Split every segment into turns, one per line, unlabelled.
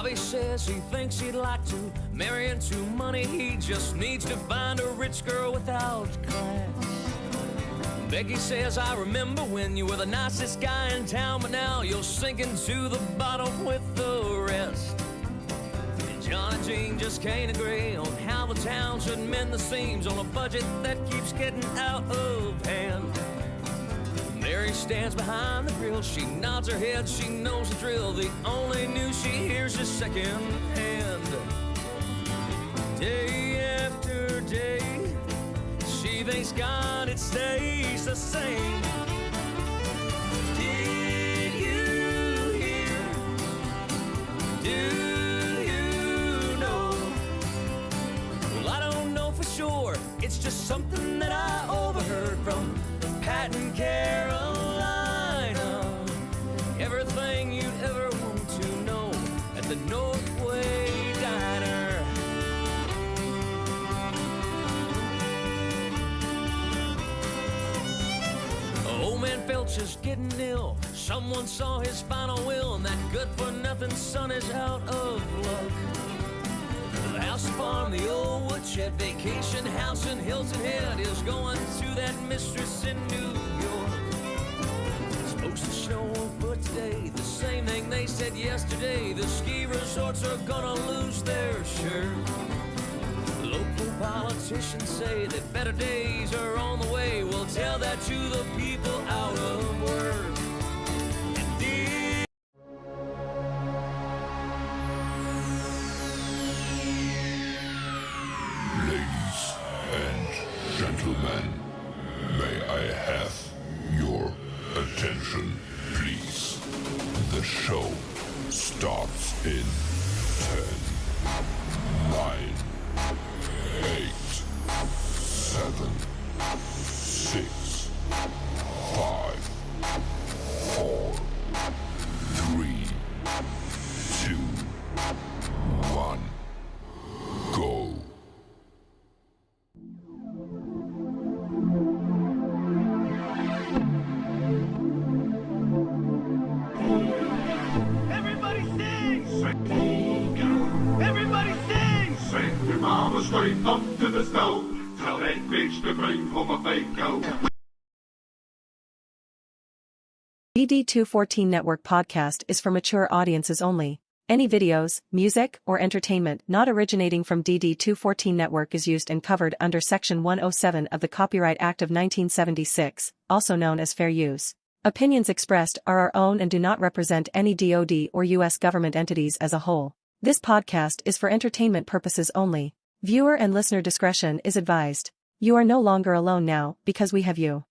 Bobby says he thinks he'd like to marry into money. He just needs to find a rich girl without class. Becky says, I remember when you were the nicest guy in town, but now you're sinking to the bottom with the rest. And John and Jean just can't agree on how the town should mend the seams on a budget that keeps getting out of hand. Mary stands behind the grill, she nods her head, she knows the drill. The only news she hears is secondhand. Day after day, she thanks God it stays the same. Did you hear? Do you know? Well, I don't know for sure. It's just something that I overheard from Pat and Carolina. Everything you'd ever want to know at the Northway Diner. Old man Felch is getting ill. Someone saw his final will, and that good-for-nothing son is out of luck. The house farm, the old woodshed, vacation house in Hilton Head is going to that mistress in New York. It's supposed to snow a foot today, the same thing they said yesterday. The ski resorts are gonna lose their shirt. Local politicians say that better days are on the way. We'll tell that to the people out of work.
Ladies and gentlemen, may I have your attention, please? The show starts in 10, 9, 8, 7, 6, 5, 4, 3, 2, 1, go.
Everybody sing! Everybody sing!
Send your mama straight up to the stove. Tell that bitch to bring home a Fago.
DD214 Network Podcast is for mature audiences only. Any videos, music, or entertainment not originating from DD214 Network is used and covered under Section 107 of the Copyright Act of 1976, also known as fair use. Opinions expressed are our own and do not represent any DoD or U.S. government entities as a whole. This podcast is for entertainment purposes only. Viewer and listener discretion is advised. You are no longer alone now, because we have you.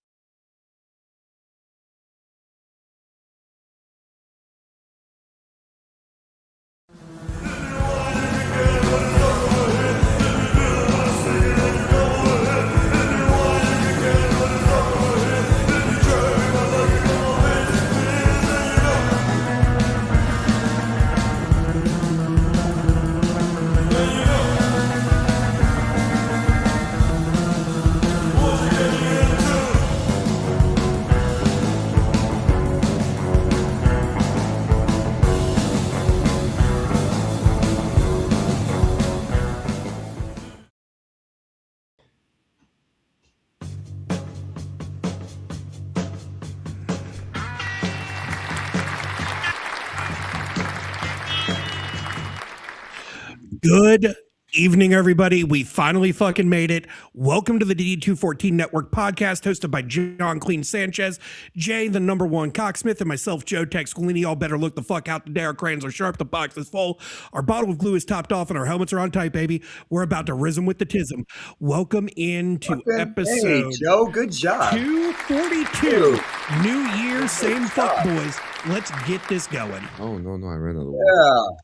Good evening, everybody. We finally fucking made it. Welcome to the DD214 Network Podcast, hosted by John Clean Sanchez, Jay, the number one cocksmith, and myself, Joe Texcolini. Y'all better look the fuck out today. Our crayons are sharp, the box is full, our bottle of glue is topped off, and our helmets are on tight, baby. We're about to rism with the tism. Welcome into episode
Joe, good job.
242. New year, same fuck boys. Let's get this going.
Oh, no, I ran out of water.
Yeah.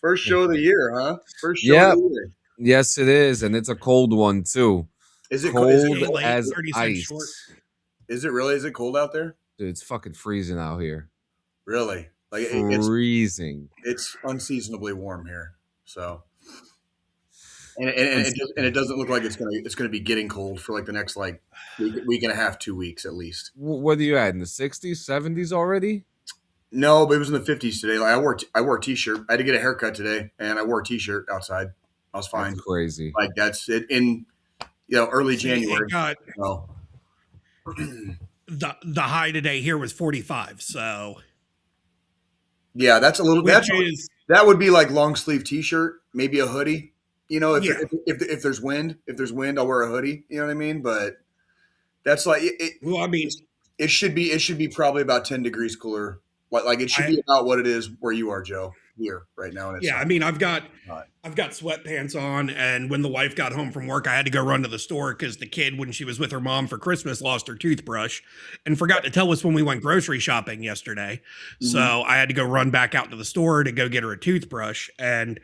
First show of the year, huh? First show of the year.
Yes, it is, and it's a cold one too.
Is it
cold
is it
late,
as
30 cents
ice?
short?
Is it really? Is it cold out there?
Dude, it's fucking freezing out here.
Really? Like
Freezing.
it's unseasonably warm here. So, and it doesn't look like it's gonna be getting cold for like the next like week and a half, 2 weeks at least.
What are you at in the 60s, 70s already?
No, but it was in the 50s today. Like I wore a t-shirt. I had to get a haircut today, and I wore a t-shirt outside. I was fine.
That's crazy.
Like that's it in early January.
It got
So
the high today here was 45. So
yeah, that's a little. That would be like long sleeve t-shirt, maybe a hoodie. If there's wind, I'll wear a hoodie. You know what I mean? But that's like it.
Well, I mean,
it should be probably about 10 degrees cooler. Like it should be about what it is where you are, Joe, here right now. And
I mean, I've got sweatpants on, and when the wife got home from work, I had to go run to the store because the kid, when she was with her mom for Christmas, lost her toothbrush and forgot to tell us when we went grocery shopping yesterday. Mm-hmm. So I had to go run back out to the store to go get her a toothbrush, and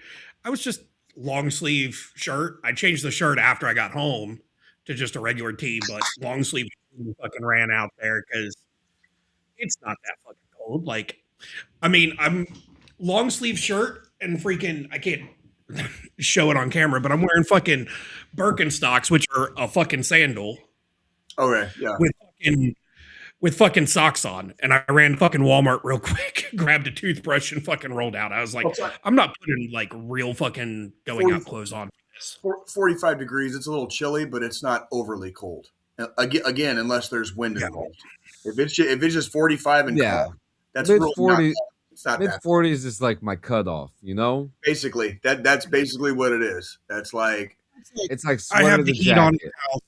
I was just long sleeve shirt. I changed the shirt after I got home to just a regular tee, but long sleeve fucking ran out there because it's not that fucking cold. Like, I mean, I'm long sleeve shirt and freaking, I can't show it on camera, but I'm wearing fucking Birkenstocks, which are a fucking sandal.
Okay, yeah.
With fucking socks on. And I ran fucking Walmart real quick, grabbed a toothbrush and fucking rolled out. I was like, I'm not putting like real fucking going out clothes on for this.
45 degrees. It's a little chilly, but it's not overly cold. Again, unless there's wind involved. If it's just 45 and cold, that's mid-40s. It's not
mid-40s is like my cutoff, you know?
Basically, that's basically what it is. That's like
it's like I have the
heat on in the house.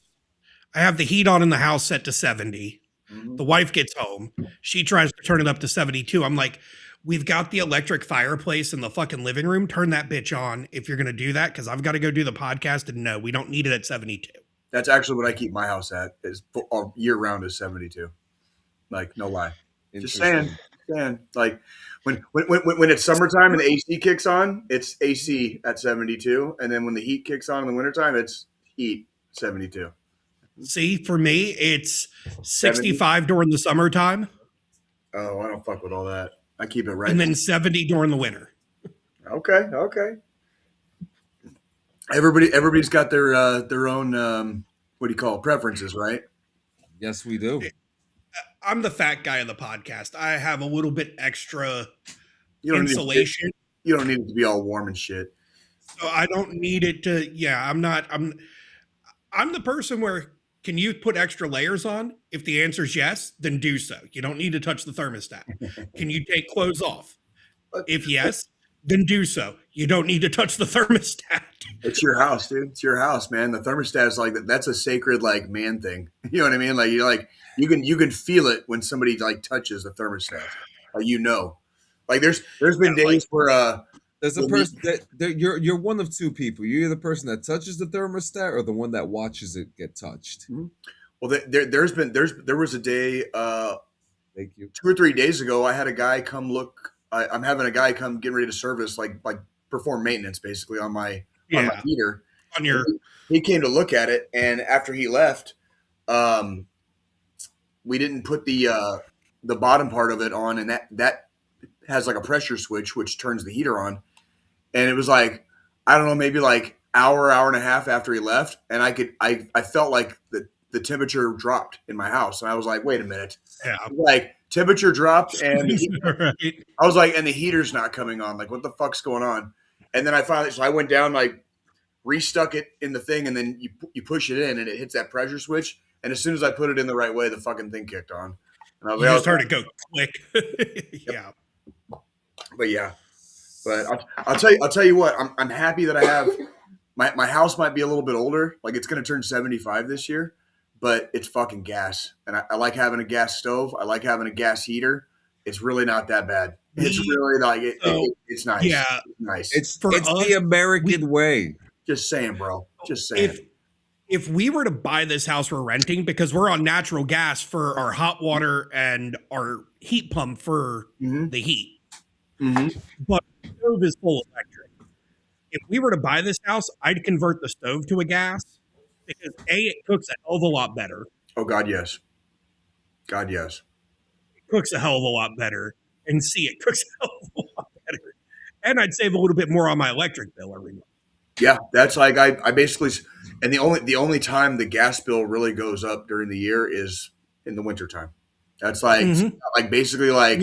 I have the heat on in the house set to 70. Mm-hmm. The wife gets home. She tries to turn it up to 72. I'm like, we've got the electric fireplace in the fucking living room. Turn that bitch on if you're going to do that, because I've got to go do the podcast. And no, we don't need it at 72.
That's actually what I keep my house at, is year round is 72. Like, no lie. Just saying. Like when it's summertime and the AC kicks on, it's AC at 72. And then when the heat kicks on in the wintertime, it's heat 72.
See, for me, it's 65 during the summertime.
Oh, I don't fuck with all that. I keep it right.
And then 70 during the winter.
Okay. Everybody's got their own what do you call it, preferences, right?
Yes, we do.
I'm the fat guy of the podcast. I have a little bit extra
insulation. You don't need it to be all warm and shit.
So I don't need it to. Yeah, I'm the person where, can you put extra layers on? If the answer is yes, then do so. You don't need to touch the thermostat. Can you take clothes off? If yes, then do so. You don't need to touch the thermostat.
It's your house, dude. It's your house, man. The thermostat is like that's a sacred like man thing. You know what I mean? Like you're like you can feel it when somebody like touches the thermostat. Like like there's been days where
there's a person that you're one of two people. You're the person that touches the thermostat or the one that watches it get touched.
Mm-hmm. Well, there was a day,
thank you,
2 or 3 days ago. I had a guy come look. I'm having a guy come getting ready to service, like perform maintenance basically on my heater. He came to look at it, and after he left, we didn't put the bottom part of it on, and that has like a pressure switch which turns the heater on. And it was like, I don't know, maybe like hour and a half after he left, and I felt like the temperature dropped in my house, and I was like, wait a minute, like temperature dropped, and right. I was like, and the heater's not coming on. Like, what the fuck's going on? And then I went down, like restuck it in the thing, and then you push it in, and it hits that pressure switch. And as soon as I put it in the right way, the fucking thing kicked on. And I was
just heard it go click. Yeah.
But I'll tell you what, I'm happy that I have my house might be a little bit older. Like it's going to turn 75 this year, but it's fucking gas. And I like having a gas stove. I like having a gas heater. It's really not that bad. It's really like it's nice.
Yeah.
It's nice.
It's the American way.
Just saying, bro. Just saying.
If we were to buy this house we're renting, because we're on natural gas for our hot water and our heat pump for the heat, but the stove is full electric. If we were to buy this house, I'd convert the stove to a gas, because A, it cooks a hell of a lot better.
Oh, God, yes. God, yes.
It cooks a hell of a lot better. And C, it cooks a hell of a lot better. And I'd save a little bit more on my electric bill every month.
Yeah, that's like I basically, and the only time the gas bill really goes up during the year is in the wintertime. That's like basically like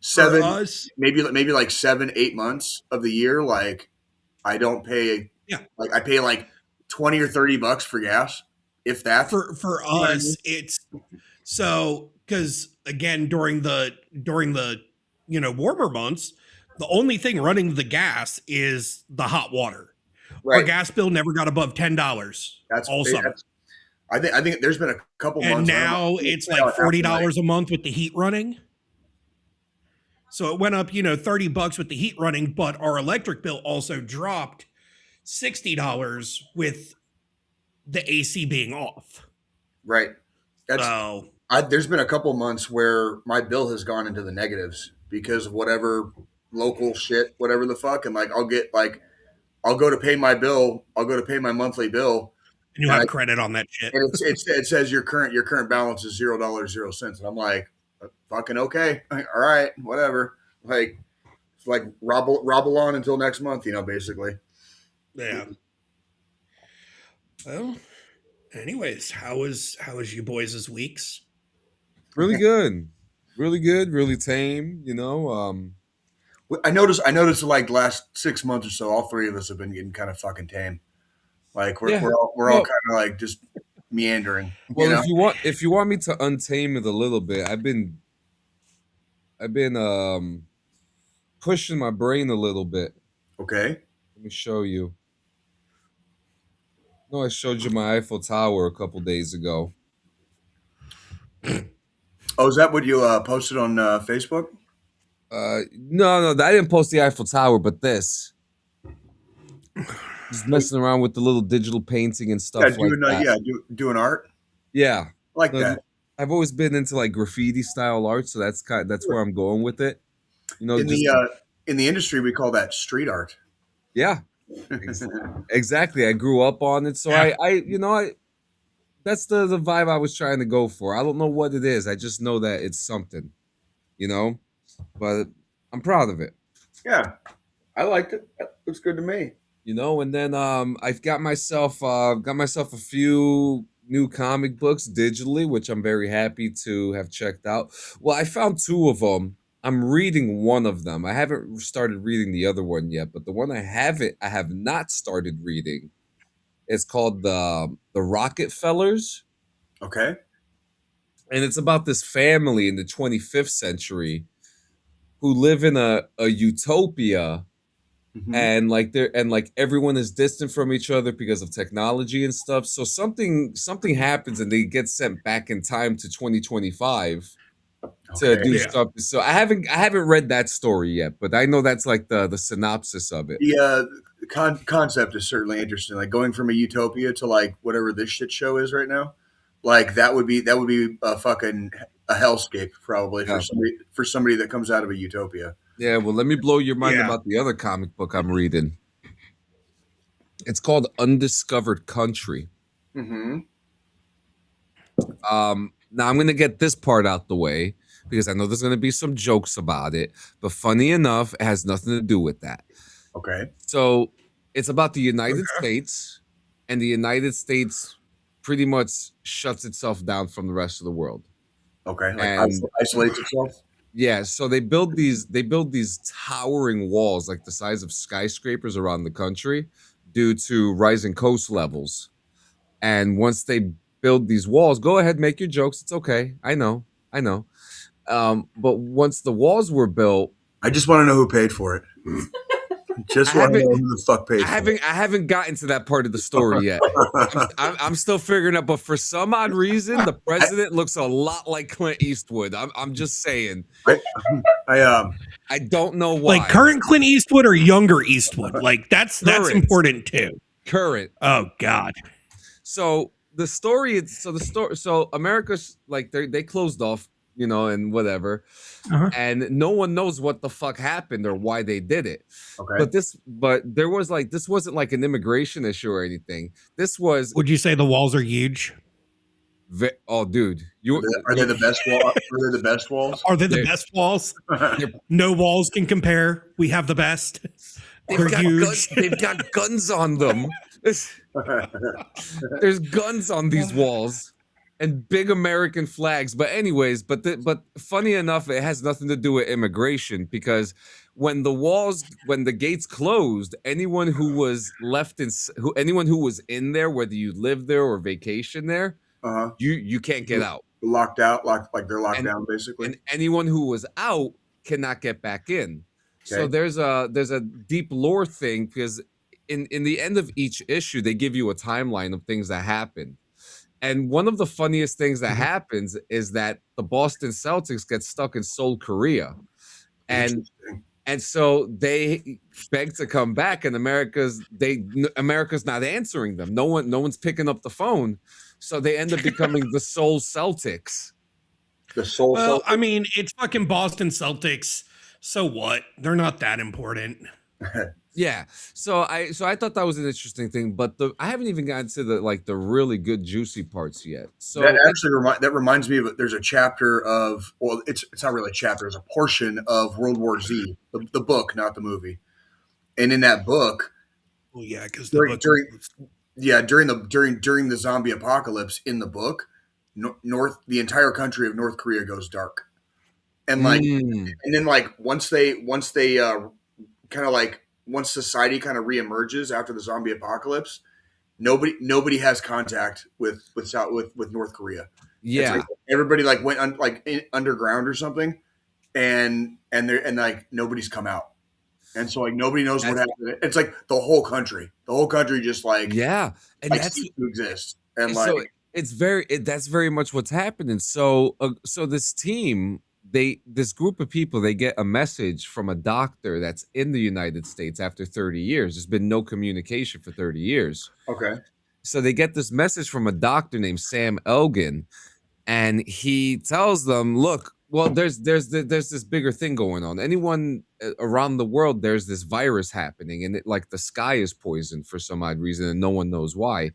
7,
us,
maybe like 7-8 months of the year, like I don't pay.
Yeah.
Like I pay like $20 or $30 for gas, if that.
for
know what I mean?
us, it's so because again during the warmer months, the only thing running the gas is the hot water. Our gas bill never got above $10.
That's
all summer.
I think there's been a couple
And
months.
now it's like $40 a month with the heat running. So it went up, $30 with the heat running, but our electric bill also dropped $60 with the AC being off.
Right.
So
there's been a couple months where my bill has gone into the negatives because of whatever local shit, whatever the fuck, and like I'll go to pay my bill, I'll go to pay my monthly bill.
And you have credit on that shit.
And it says your current balance is $0.00. And I'm like, fucking okay. All right, whatever. Like, it's like rob along until next month, basically.
Yeah. Well, anyways, how was you boys' weeks?
Really good. Really good, really tame,
I noticed like last 6 months or so, all three of us have been getting kind of fucking tame. Like we're all kind of like just meandering.
Well, if you want me to untame it a little bit, I've been pushing my brain a little bit.
Okay.
Let me show you. No, I showed you my Eiffel Tower a couple days ago.
Oh, is that what you posted on Facebook?
No, I didn't post the Eiffel Tower, but this. Just messing around with the little digital painting and stuff
doing art.
Yeah,
like that.
I've always been into like graffiti style art, so that's where I'm going with it.
In the industry, we call that street art.
Yeah, exactly. I grew up on it, so I that's the vibe I was trying to go for. I don't know what it is. I just know that it's something, but I'm proud of it.
Yeah, I liked it. That looks good to me.
And then I've got myself a few new comic books digitally, which I'm very happy to have checked out. Well, I found 2 of them. I'm reading one of them. I haven't started reading the other one yet, but the one I have not started reading. It's called the Rockefellers.
Okay.
And it's about this family in the 25th century who live in a utopia. Mm-hmm. And everyone is distant from each other because of technology and stuff. So something happens and they get sent back in time to 2025 to do stuff. So I haven't read that story yet, but I know that's like the synopsis of it.
The concept is certainly interesting. Like going from a utopia to like whatever this shit show is right now. Like that would be a fucking a hellscape probably for somebody that comes out of a utopia.
Yeah, well, let me blow your mind about the other comic book I'm reading. It's called Undiscovered Country.
Mm-hmm.
Now, I'm going to get this part out the way because I know there's going to be some jokes about it. But funny enough, it has nothing to do with that.
Okay.
So it's about the United States, and the United States pretty much shuts itself down from the rest of the world.
Okay, like isolates itself?
Yeah, so they build these towering walls like the size of skyscrapers around the country due to rising coast levels. And once they build these walls, go ahead, make your jokes. It's okay. I know. But once the walls were built,
I just want to know who paid for it. Just want to know who the fuck paid for it.
I haven't gotten to that part of the story yet. I'm still figuring out, but for some odd reason, the president looks a lot like Clint Eastwood. I'm just saying. I don't know why.
Like current Clint Eastwood or younger Eastwood? Like that's important too.
Current.
Oh God.
So America's like they closed off, and whatever. Uh-huh. And no one knows what the fuck happened or why they did it.
Okay.
But there was like, this wasn't like an immigration issue or anything. This was.
Would you say the walls are huge?
Oh, dude.
Are they the best walls? Are they the best walls?
Are they the best walls? No walls can compare. We have the best. They're huge.
They've got guns on them. There's guns on these walls. and big American flags. But anyways, but funny enough, it has nothing to do with immigration, because when the gates closed, anyone who was anyone who was in there, whether you lived there or vacation there, you can't get out.
Locked out, like they're locked down basically.
And anyone who was out cannot get back in. Okay. So there's a deep lore thing, because in the end of each issue, they give you a timeline of things that happen. And one of the funniest things that happens is that the Boston Celtics get stuck in Seoul, Korea. And so they beg to come back, and America's not answering them. No one's picking up the phone. So they end up becoming the Seoul Celtics.
Well, I mean, it's fucking Boston Celtics. So what? They're not that important.
Yeah. So I thought that was an interesting thing, but I haven't even gotten to the really good juicy parts yet. So
that actually reminds me of, there's a chapter of, well, it's not really a chapter, it's a portion of World War Z, the book, not the movie. And in that book,
well, yeah, because
during the zombie apocalypse in the book, the entire country of North Korea goes dark, and then once society kind of reemerges after the zombie apocalypse, nobody has contact with North Korea.
Yeah,
everybody went underground or something, and nobody's come out. And so nobody knows what happened. It's like the whole country just and that's ceased to exist. And
so that's very much what's happening. So this team, this group of people, they get a message from a doctor that's in the United States after 30 years. There's been no communication for 30 years.
Okay.
So they get this message from a doctor named Sam Elgin, and he tells them, look, well, there's this bigger thing going on. Anyone around the world, there's this virus happening, and the sky is poisoned for some odd reason, and no one knows why.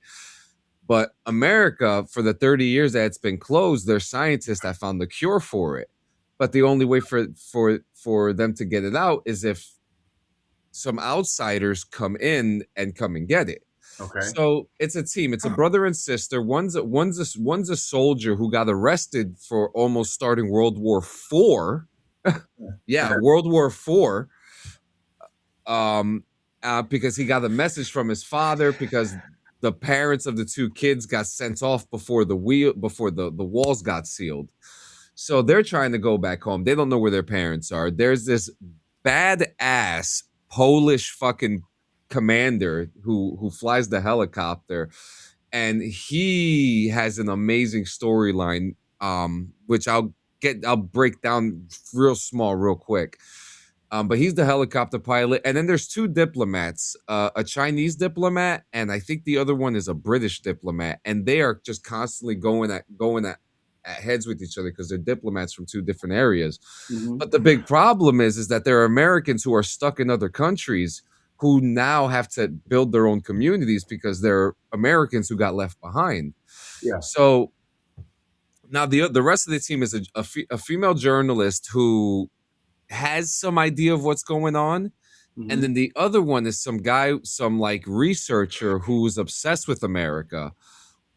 But America, for the 30 years that it's been closed, there's scientists that found the cure for it. But the only way for them to get it out is if some outsiders come in and get it.
Okay.
So it's a team. It's a brother and sister. One's a soldier who got arrested for almost starting World War IV. Yeah, World War IV. Because he got a message from his father, because the parents of the two kids got sent off before the walls got sealed. So they're trying to go back home. They don't know where their parents are. There's this badass Polish fucking commander who flies the helicopter, and he has an amazing storyline, which I'll break down real quick. But he's the helicopter pilot, and then there's two diplomats, a Chinese diplomat, and I think the other one is a British diplomat, and they are just constantly going at heads with each other because they're diplomats from two different areas. Mm-hmm. But the big problem is that there are Americans who are stuck in other countries who now have to build their own communities because they're Americans who got left behind.
Yeah.
So now the rest of the team is a female journalist who has some idea of what's going on. Mm-hmm. And then the other one is some researcher who's obsessed with America.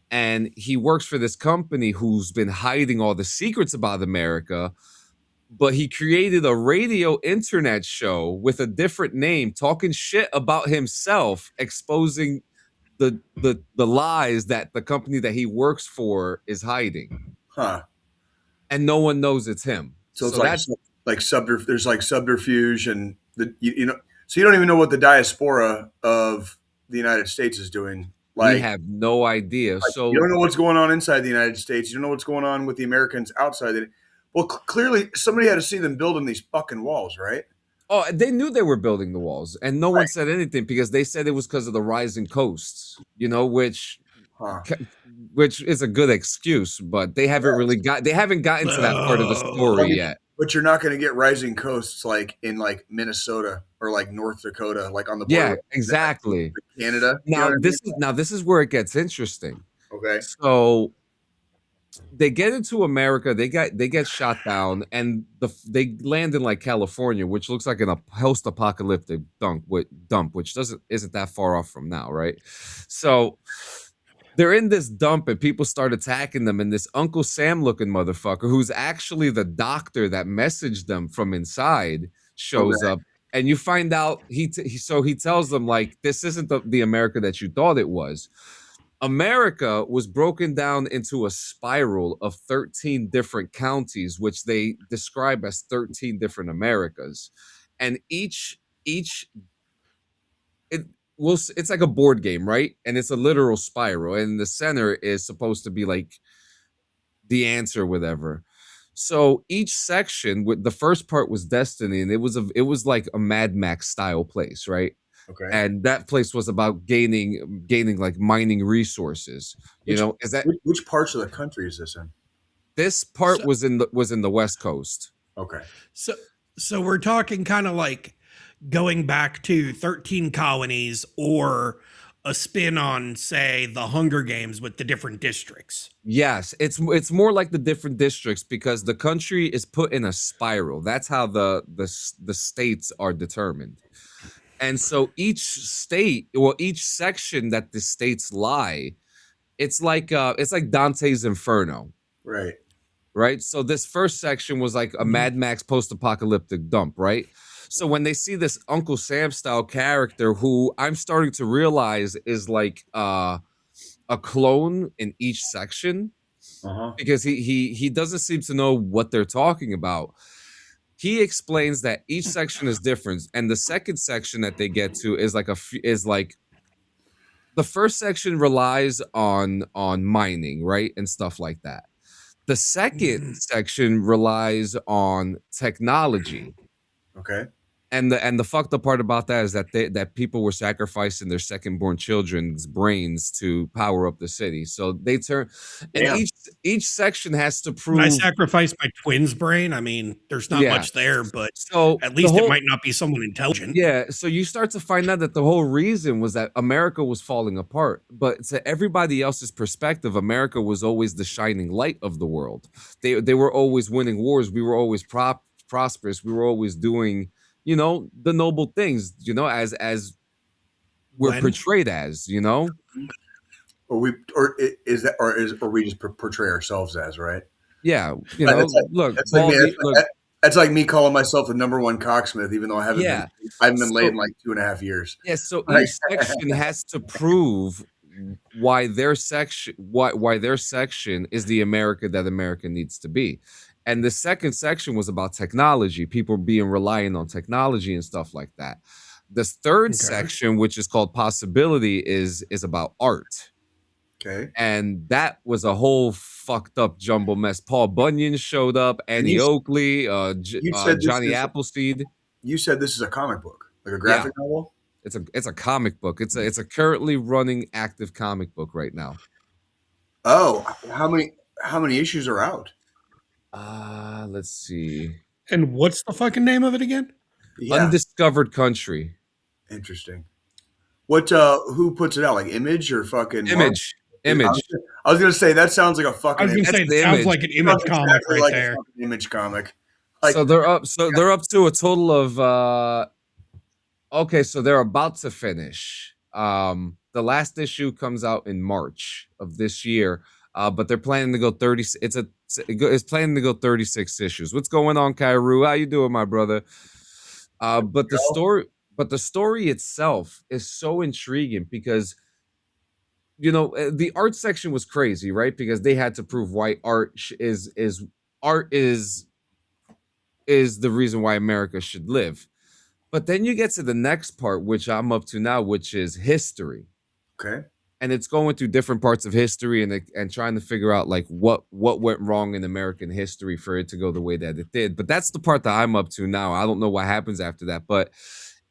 And he works for this company who's been hiding all the secrets about America. But he created a radio internet show with a different name, talking shit about himself, exposing the lies that the company that he works for is hiding.
Huh.
And no one knows it's him.
So it's there's subterfuge, and so you don't even know what the diaspora of the United States is doing.
We have no idea. So
you don't know what's going on inside the United States. You don't know what's going on with the Americans outside it. Well, clearly somebody had to see them building these fucking walls, right?
Oh, they knew they were building the walls, and no one said anything because they said it was because of the rising coasts, which is a good excuse, but they haven't gotten to that part of the story yet.
But you're not going to get rising coasts like in Minnesota or North Dakota, on the border.
Yeah, exactly.
Canada.
This is where it gets interesting.
Okay.
So they get into America, they get shot down, and they land in California, which looks like a post-apocalyptic dump, which isn't that far off from now, right? So they're in this dump and people start attacking them, and this Uncle Sam looking motherfucker, who's actually the doctor that messaged them from inside, shows up, and you find out he tells them, like, this isn't the America that you thought it was. America was broken down into a spiral of 13 different counties, which they describe as 13 different Americas, and each it's like a board game, right? And it's a literal spiral, and the center is supposed to be like the answer, whatever. So each section, with the first part was Destiny, and it was like a Mad Max style place, right?
Okay.
And that place was about gaining like mining resources.
Which parts of the country is this in?
This part was in the West Coast.
Okay.
So we're talking kind of like going back to 13 colonies, or a spin on, say, the Hunger Games with the different districts.
Yes, it's more like the different districts, because the country is put in a spiral. That's how the states are determined. And so each section that the states lie, it's like Dante's Inferno. Right. So this first section was like a Mad Max post-apocalyptic dump, right? So when they see this Uncle Sam style character, who I'm starting to realize is like a clone in each section, because he doesn't seem to know what they're talking about. He explains that each section is different, and the second section that they get to is like the first section relies on mining, right, and stuff like that. The second section relies on technology.
Okay.
And the fucked up part about that is that people were sacrificing their second-born children's brains to power up the city. So they turn, and each section has to prove.
I sacrificed my twin's brain. I mean, there's not much there, but
so
at least it might not be someone intelligent.
Yeah. So you start to find out that the whole reason was that America was falling apart. But to everybody else's perspective, America was always the shining light of the world. They were always winning wars. We were always prosperous. We were always doing, the noble things, as we're portrayed as,
or we just portray ourselves as, right?
Yeah.
That's like me calling myself the #1 cocksmith, even though I haven't been laid in like 2.5 years.
Yeah. So each section has to prove why their section is the America that America needs to be. And the second section was about technology, people being reliant on technology and stuff like that. This third section, which is called Possibility, is about art.
Okay.
And that was a whole fucked up jumble mess. Paul Bunyan showed up, Annie Oakley, Johnny Appleseed.
You said this is a comic book, like a graphic novel?
It's a comic book. It's a currently running active comic book right now.
Oh, how many issues are out?
Let's see.
And what's the fucking name of it again?
Yeah.
Undiscovered Country.
Interesting. What? Who puts it out? Like Image or fucking
Image? Image.
I was gonna say that sounds like a fucking.
I was gonna say it sounds like an Image comic right there.
Image comic.
So they're up. So they're up to a total of. Okay, so they're about to finish. The last issue comes out in March of this year. But they're planning to go 30. It's planning to go 36 issues. What's going on, Kairu? How you doing, my brother? But the story itself is so intriguing because, the art section was crazy, right? Because they had to prove why art is the reason why America should live. But then you get to the next part, which I'm up to now, which is history.
Okay.
And it's going through different parts of history and trying to figure out like what went wrong in American history for it to go the way that it did. But that's the part that I'm up to now. I don't know what happens after that, but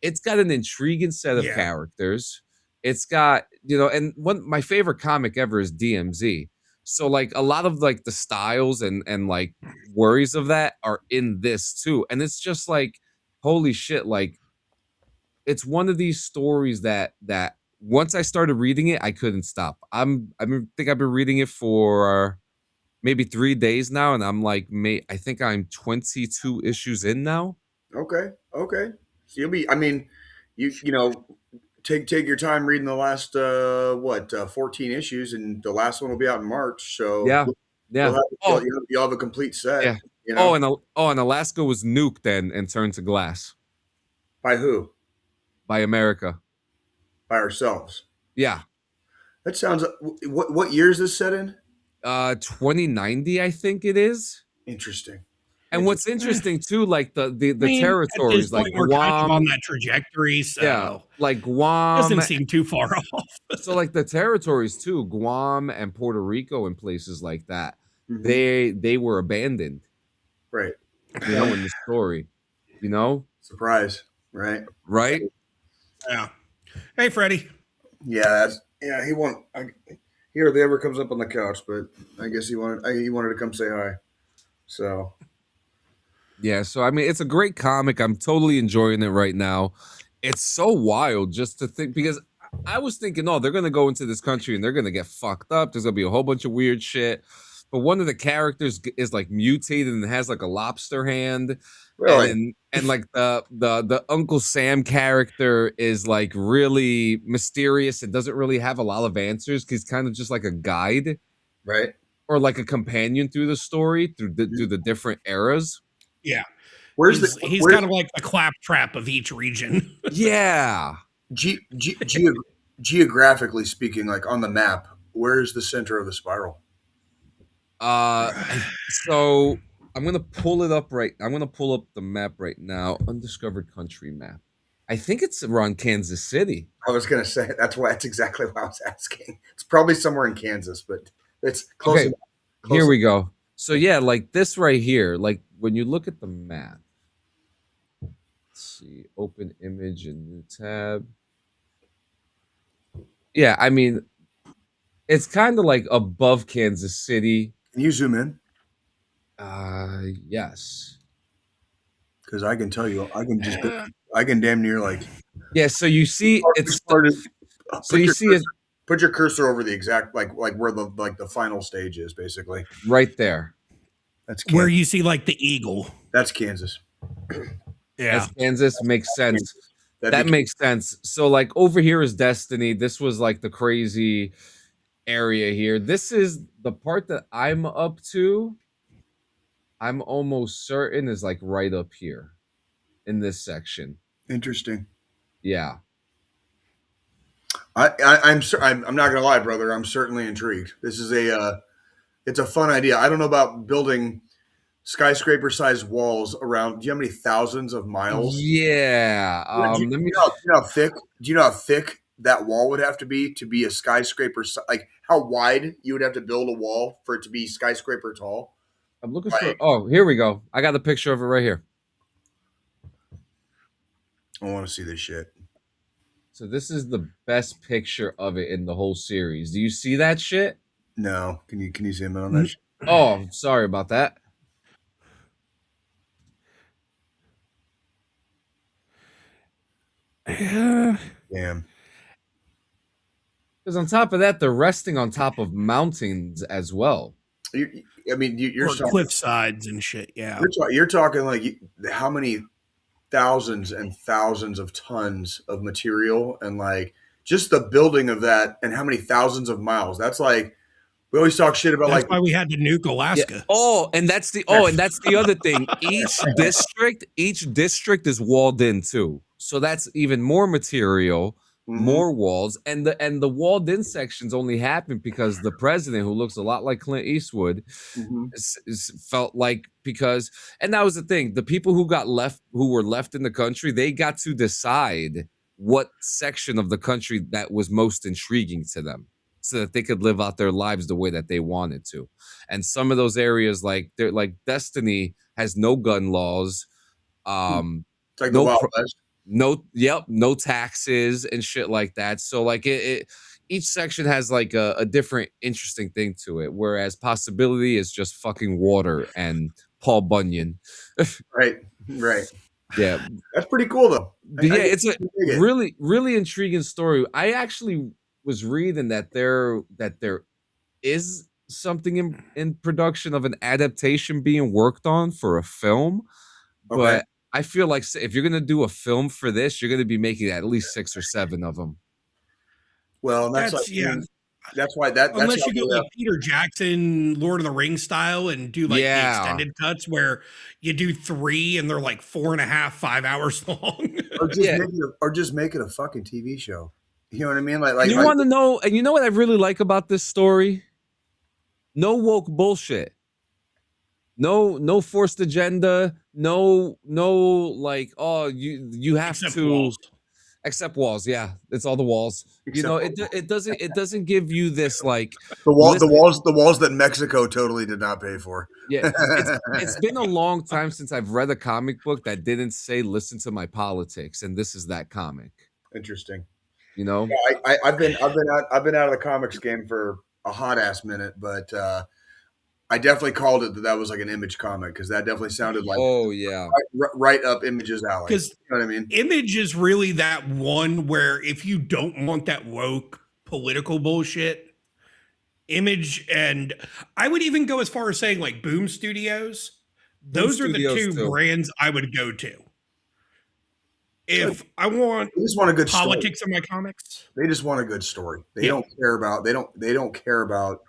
it's got an intriguing set of characters. It's got, and my favorite comic ever is DMZ. So like a lot of like the styles and like worries of that are in this too. And it's just like, holy shit. Like it's one of these stories that once I started reading it, I couldn't stop. I think I've been reading it for maybe 3 days now, and I'm like, I think I'm 22 issues in now.
Okay. So you'll be. I mean, you know, take your time reading the last 14 issues, and the last one will be out in March. So
Yeah.
you'll have a complete set.
Yeah.
You know,
And Alaska was nuked and turned to glass
by who?
by America.
By ourselves.
Yeah.
That sounds. What year is this set in?
2090, I think it is.
Interesting.
And what's interesting too, like the
I mean,
territories,
at this
like
point, we're kind of
Guam,
on that trajectory, so
yeah, like Guam
doesn't seem too far off.
So like the territories too, Guam and Puerto Rico and places like that,
Mhm.
they were abandoned,
Right.
you know, in the story, you know,
Surprise. Right.
right?
Yeah. Hey, Freddie.
Yeah. He won't. He hardly ever comes up on the couch, but I guess he wanted to come say hi. So.
Yeah, so I mean, it's a great comic. I'm totally enjoying it right now. It's so wild just to think, because I was thinking, oh, they're gonna go into this country and they're gonna get fucked up. There's gonna be a whole bunch of weird shit. But one of the characters is like mutated and has like a lobster hand.
Really?
And like the Uncle Sam character is like really mysterious and doesn't really have a lot of answers. He's kind of just like a guide,
Right.
or like a companion through the story, through the different eras.
Yeah.
Where's
he's kind of like the claptrap of each region.
Yeah.
Geographically speaking, like on the map, where's the center of the spiral?
So I'm gonna pull it up I'm gonna pull up the map right now. Undiscovered Country map. I think it's around Kansas City.
I was gonna say that's exactly what I was asking. It's probably somewhere in Kansas, but it's close.
Okay, here we go. So yeah, like this right here, like when you look at the map, let's see, open image and new tab. Yeah, I mean, it's kind of like above Kansas City.
Can you zoom in?
Yes.
Because I can tell you, I can damn near like.
Yeah, so you see,
Put your cursor over the exact like where the final stage is, basically.
Right there.
That's
where you see like the eagle.
That's Kansas.
Yeah,
that's Kansas. Makes sense. That makes sense. So like over here is Destiny. This was like the crazy area here. This is the part that I'm up to. I'm almost certain is like right up here in this section.
Interesting.
Yeah.
I'm not gonna lie, brother. I'm certainly intrigued. This is it's a fun idea. I don't know about building skyscraper-sized walls around. Do you know how many thousands of miles?
Yeah.
Do you know how thick? Do you know how thick that wall would have to be a skyscraper? Like how wide you would have to build a wall for it to be skyscraper tall?
I'm looking for. Oh, here we go. I got the picture of it right here.
I want to see this shit.
So this is the best picture of it in the whole series. Do you see that shit?
No. Can you zoom in on that?
Oh, sorry about that.
Damn.
Because on top of that, they're resting on top of mountains as well.
You're
or cliff sides and shit. Yeah,
you're talking like how many thousands and thousands of tons of material, and like just the building of that, and how many thousands of miles. That's like we always talk shit about.
That's
like
why we had to nuke Alaska.
Yeah. And that's the other thing. Each district is walled in too, so that's even more material. More walls, and the walled in sections only happened because the president, who looks a lot like Clint Eastwood, felt like, because, and that was the thing, the people who were left in the country, they got to decide what section of the country that was most intriguing to them, so that they could live out their lives the way that they wanted to. And some of those areas, like they're like Destiny, has no gun laws,
it's like the Wild West.
No taxes and shit like that. So like each section has like a different interesting thing to it, whereas Possibility is just fucking water and Paul Bunyan.
Right.
Yeah,
that's pretty cool though.
It's a really intriguing story. I actually was reading that there is something in production of an adaptation being worked on for a film, but I feel like if you're gonna do a film for this, you're gonna be making at least 6 or 7 of them.
Well, and that's
That's
like, I mean, that's why that's
Unless
how
you go
they,
like Peter Jackson, Lord of the Rings style, and do like the
Yeah.
extended cuts where you do 3 and they're like 4.5, 5 hours long.
or just make it a fucking TV show. You know what I mean? Like
You want to know, and you know what I really like about this story? No woke bullshit. No forced agenda. No like, oh, you have
Except
to
walls.
accept walls. Yeah, it's all the walls. You know, it doesn't give you this like
the
listen-
walls that Mexico totally did not pay for.
Yeah, it's been a long time since I've read a comic book that didn't say "listen to my politics," and this is that comic.
Interesting.
You know,
Yeah, I've been out of the comics game for a hot ass minute, but I definitely called it that was like an Image comic because that definitely sounded like right up Image's alley.
Because
you know what I mean?
Image is really that one where if you don't want that woke political bullshit, Image, and I would even go as far as saying like Boom Studios, those are the
Studios
two
too.
brands I would go to. If I want
They just want a good
politics
story.
in my comics,
They just want a good story. They don't care about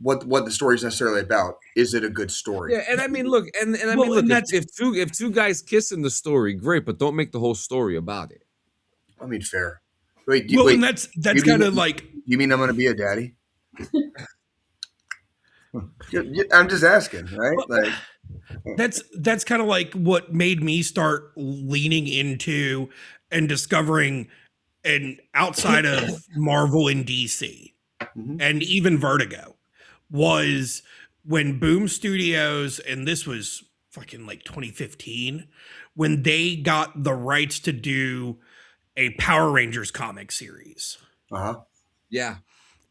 what the story is necessarily about. Is it a good story?
yeah, and I mean, look, and I mean, look, if two guys kiss in the story, great, but don't make the whole story about it.
I mean, fair. Wait,
and that's
you
kind
mean-
of like
You mean I'm going to be a daddy? I'm just asking, right? Like,
that's kind of like what made me start leaning into and discovering, and outside of Marvel and DC and even Vertigo, was when Boom Studios, and this was fucking like 2015, when they got the rights to do a Power Rangers comic series.
Yeah.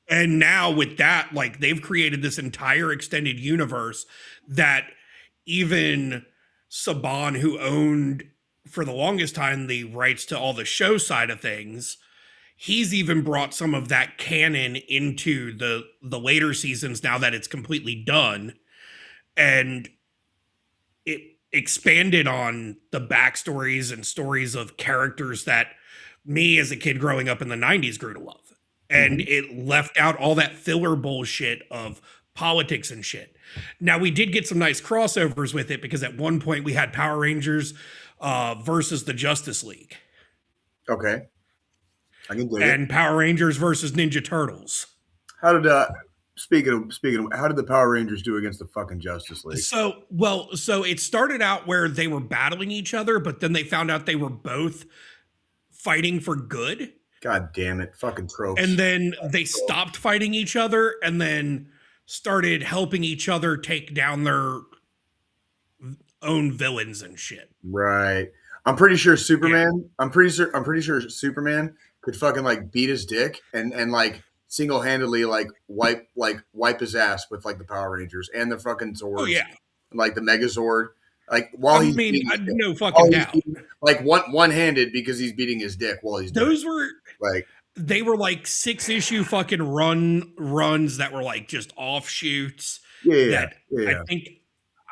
And now with that, like they've created this entire extended universe that even Saban, who owned for the longest time the rights to all the show side of things, he's even brought some of that canon into the later seasons now that it's completely done. And it expanded on the backstories and stories of characters that me as a kid growing up in the 90s grew to love. And it left out all that filler bullshit of politics and shit. Now, we did get some nice crossovers with it because at one point we had Power Rangers versus the Justice League.
okay. I can do it.
And Power Rangers versus Ninja Turtles.
How did speaking of, how did the Power Rangers do against the fucking Justice League?
So it started out where they were battling each other, but then they found out they were both fighting for good.
God damn it, fucking tropes.
And then they stopped fighting each other and then started helping each other take down their own villains and shit.
Right. I'm pretty sure Superman. I'm pretty sure Superman could fucking like beat his dick and like single handedly like wipe his ass with like the Power Rangers and the fucking Zords.
Oh yeah,
like the Megazord. Like while
I
he's
mean,
beating his
I
dick.
no fucking doubt.
Like one handed because he's beating his dick while he's doing
Those were
like
they were like 6-issue fucking runs that were like just offshoots.
yeah.
I think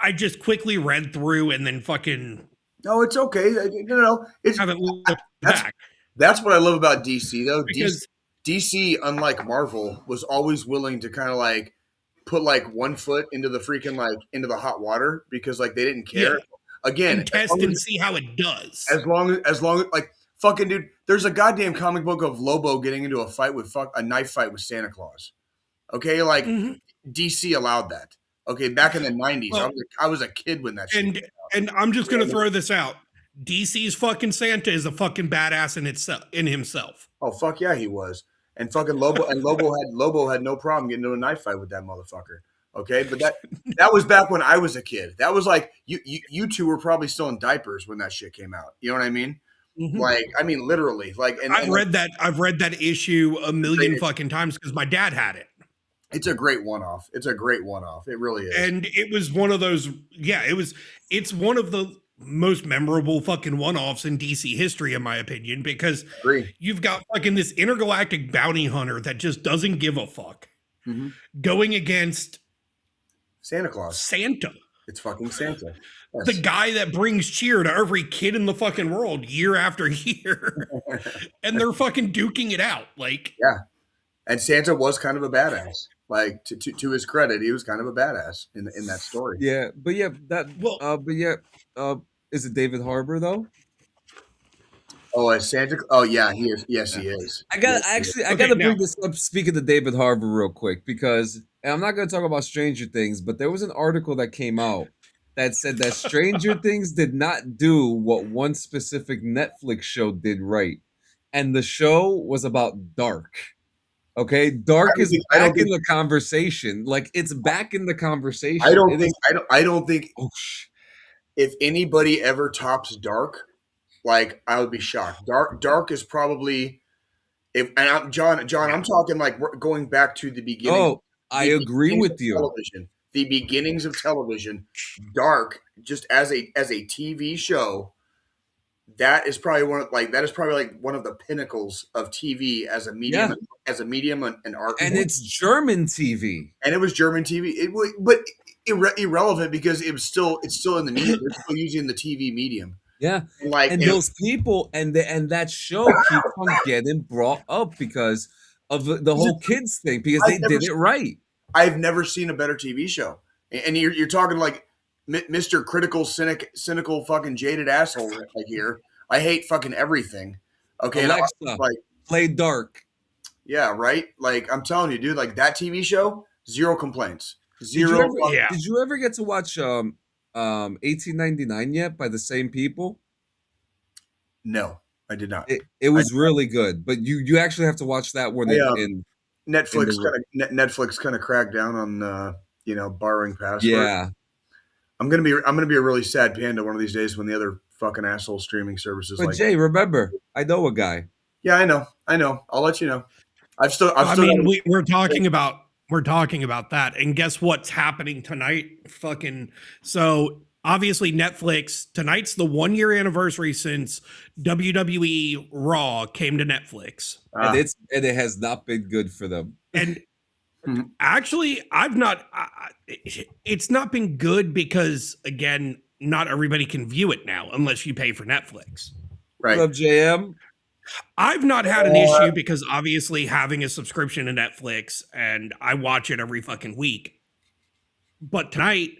I just quickly read through and then fucking
No, it's okay. No, it's
haven't looked
that's-
back.
That's what I love about DC though.
Because
DC, unlike Marvel, was always willing to kind of like put like one foot into the freaking like into the hot water because like they didn't care.
Yeah.
Again,
and test and see how it does.
as long as like fucking dude, there's a goddamn comic book of Lobo getting into a knife fight with Santa Claus. Okay, like DC allowed that. Okay, back in the 90s,
Well,
I was a kid when that shit came out.
And I'm just gonna throw this out. DC's fucking Santa is a fucking badass in himself.
Oh fuck yeah, he was. And fucking Lobo had no problem getting into a knife fight with that motherfucker. Okay, but that was back when I was a kid. That was like you two were probably still in diapers when that shit came out. You know what I mean? Like, I mean, literally. Like, and
I've read that issue a million fucking times because my dad had it.
It's a great one-off. It really is.
And it was one of those. Yeah, it's one of the most memorable fucking one-offs in DC history, in my opinion, because you've got fucking this intergalactic bounty hunter that just doesn't give a fuck going against
Santa Claus.
Santa.
It's fucking Santa.
the guy that brings cheer to every kid in the fucking world year after year. And they're fucking duking it out. Like,
yeah. And Santa was kind of a badass. Like to his credit, he was kind of a badass in that story.
Yeah, but is it David Harbour though?
Oh, as Santa. Oh, yeah, he is. Yes, he is.
I got to bring this up. Speaking of David Harbour, real quick, because and I'm not going to talk about Stranger Things, but there was an article that came out that said that Stranger Things did not do what one specific Netflix show did right, and the show was about Dark. Okay, Dark is back in the conversation. Like it's back in the conversation.
I don't think. Oh, if anybody ever tops Dark, like I would be shocked. Dark is probably. John, I'm talking like we're going back to the beginning.
Oh, I agree with you.
Television, the beginnings of television, Dark, just as a TV show. That is probably one of the pinnacles of TV as a medium, and art.
And it's German TV.
And it was German TV. But irrelevant because it's still in the medium. They're still using the TV medium.
Yeah, and those people and that show keeps on getting brought up because of the whole kids thing because they did it right.
I've never seen a better TV show, and you're talking like Mr. Critical, cynical, fucking jaded asshole right here. I hate fucking everything. Okay,
Alexa,
like
play Dark.
Yeah, right. Like I'm telling you, dude. Like that TV show, zero complaints. Zero.
Did you ever get to watch 1899 yet by the same people?
No, I did not.
It was really good, but you actually have to watch that one in
Netflix kind of cracked down on borrowing passwords.
Yeah. I'm
gonna be a really sad panda one of these days when the other fucking asshole streaming services.
But Jay, remember, I know a guy.
Yeah, I know. I'll let you know.
We're talking about that, and guess what's happening tonight? Fucking so obviously Netflix tonight's the 1 year anniversary since WWE Raw came to Netflix,
and it has not been good for them.
And actually, it's not been good because again, not everybody can view it now unless you pay for Netflix.
Right.
Love JM.
I've not had an issue because obviously having a subscription to Netflix and I watch it every fucking week. But tonight,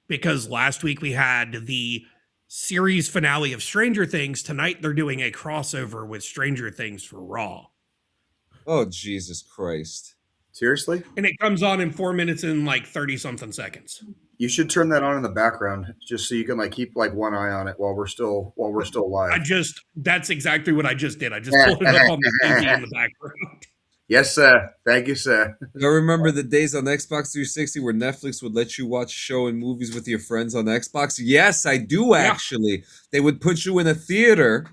because last week we had the series finale of Stranger Things, tonight they're doing a crossover with Stranger Things for Raw.
Oh, Jesus Christ.
Seriously?
And it comes on in 4 minutes and like 30 something seconds.
You should turn that on in the background just so you can like keep like one eye on it while we're still live.
That's exactly what I just did. I just pulled it up on the TV in the background.
Yes, sir. Thank you, sir.
I remember the days on Xbox 360 where Netflix would let you watch show and movies with your friends on Xbox. Yes, I do actually. Yeah. They would put you in a theater.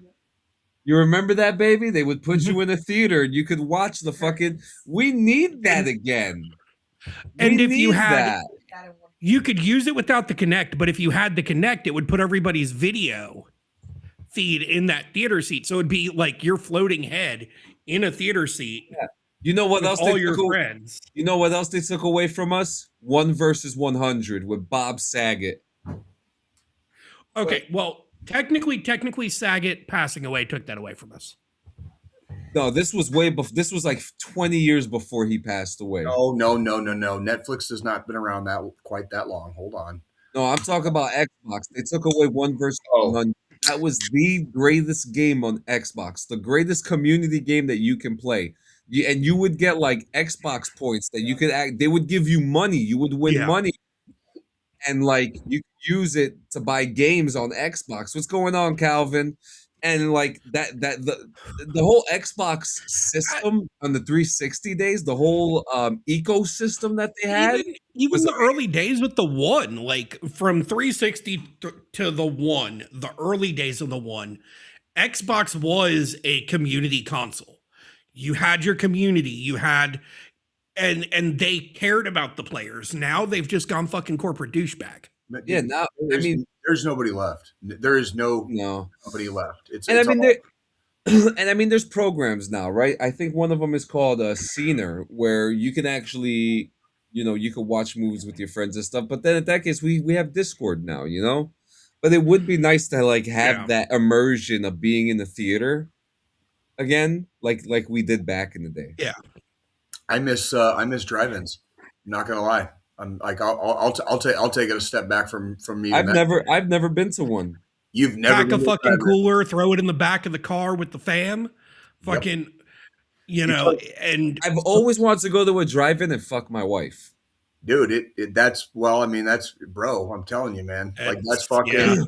You remember that, baby? They would put you in a theater and you could watch the fucking. We need that again.
And if you had that. You could use it without the Kinect, but if you had the Kinect, it would put everybody's video feed in that theater seat. So it'd be like your floating head in a theater seat.
Yeah. You know what else?
All your friends.
You know what else they took away from us? 1 versus 100 with Bob Saget.
Okay, well, technically, Saget passing away took that away from us.
No, this was way before. This was like 20 years before he passed away.
Oh, no. Netflix has not been around quite that long. Hold on.
No, I'm talking about Xbox. They took away 1 versus 100. That was the greatest game on Xbox, the greatest community game that you can play. And you would get like Xbox points that you could they would give you money. You would win money. And like you could use it to buy games on Xbox. What's going on, Calvin? And like the whole Xbox system on the 360 days, the whole ecosystem that they had,
even the early days with the One, like from 360 to the One, the early days of the One, Xbox was a community console. You had your community, you had, and they cared about the players. Now they've just gone fucking corporate douchebag.
Yeah, now
there's nobody left. There is nobody left.
There's programs now, right? I think one of them is called Scener, where you can actually, you could watch movies with your friends and stuff. But then in that case, we have Discord now, But it would be nice to like have
Yeah.
that immersion of being in the theater again, like we did back in the day.
Yeah.
I miss drive-ins. I'm not gonna lie. I'm like I'll take it a step back from me.
I've never been to one.
You've never
Pack
been
a
to
fucking
drive-in?
cooler, throw it in the back of the car with the fam. Fucking, you know, and
I've always wanted to go to a drive-in and fuck my wife.
Dude, that's bro. I'm telling you, man. Like that's fucking,
yeah.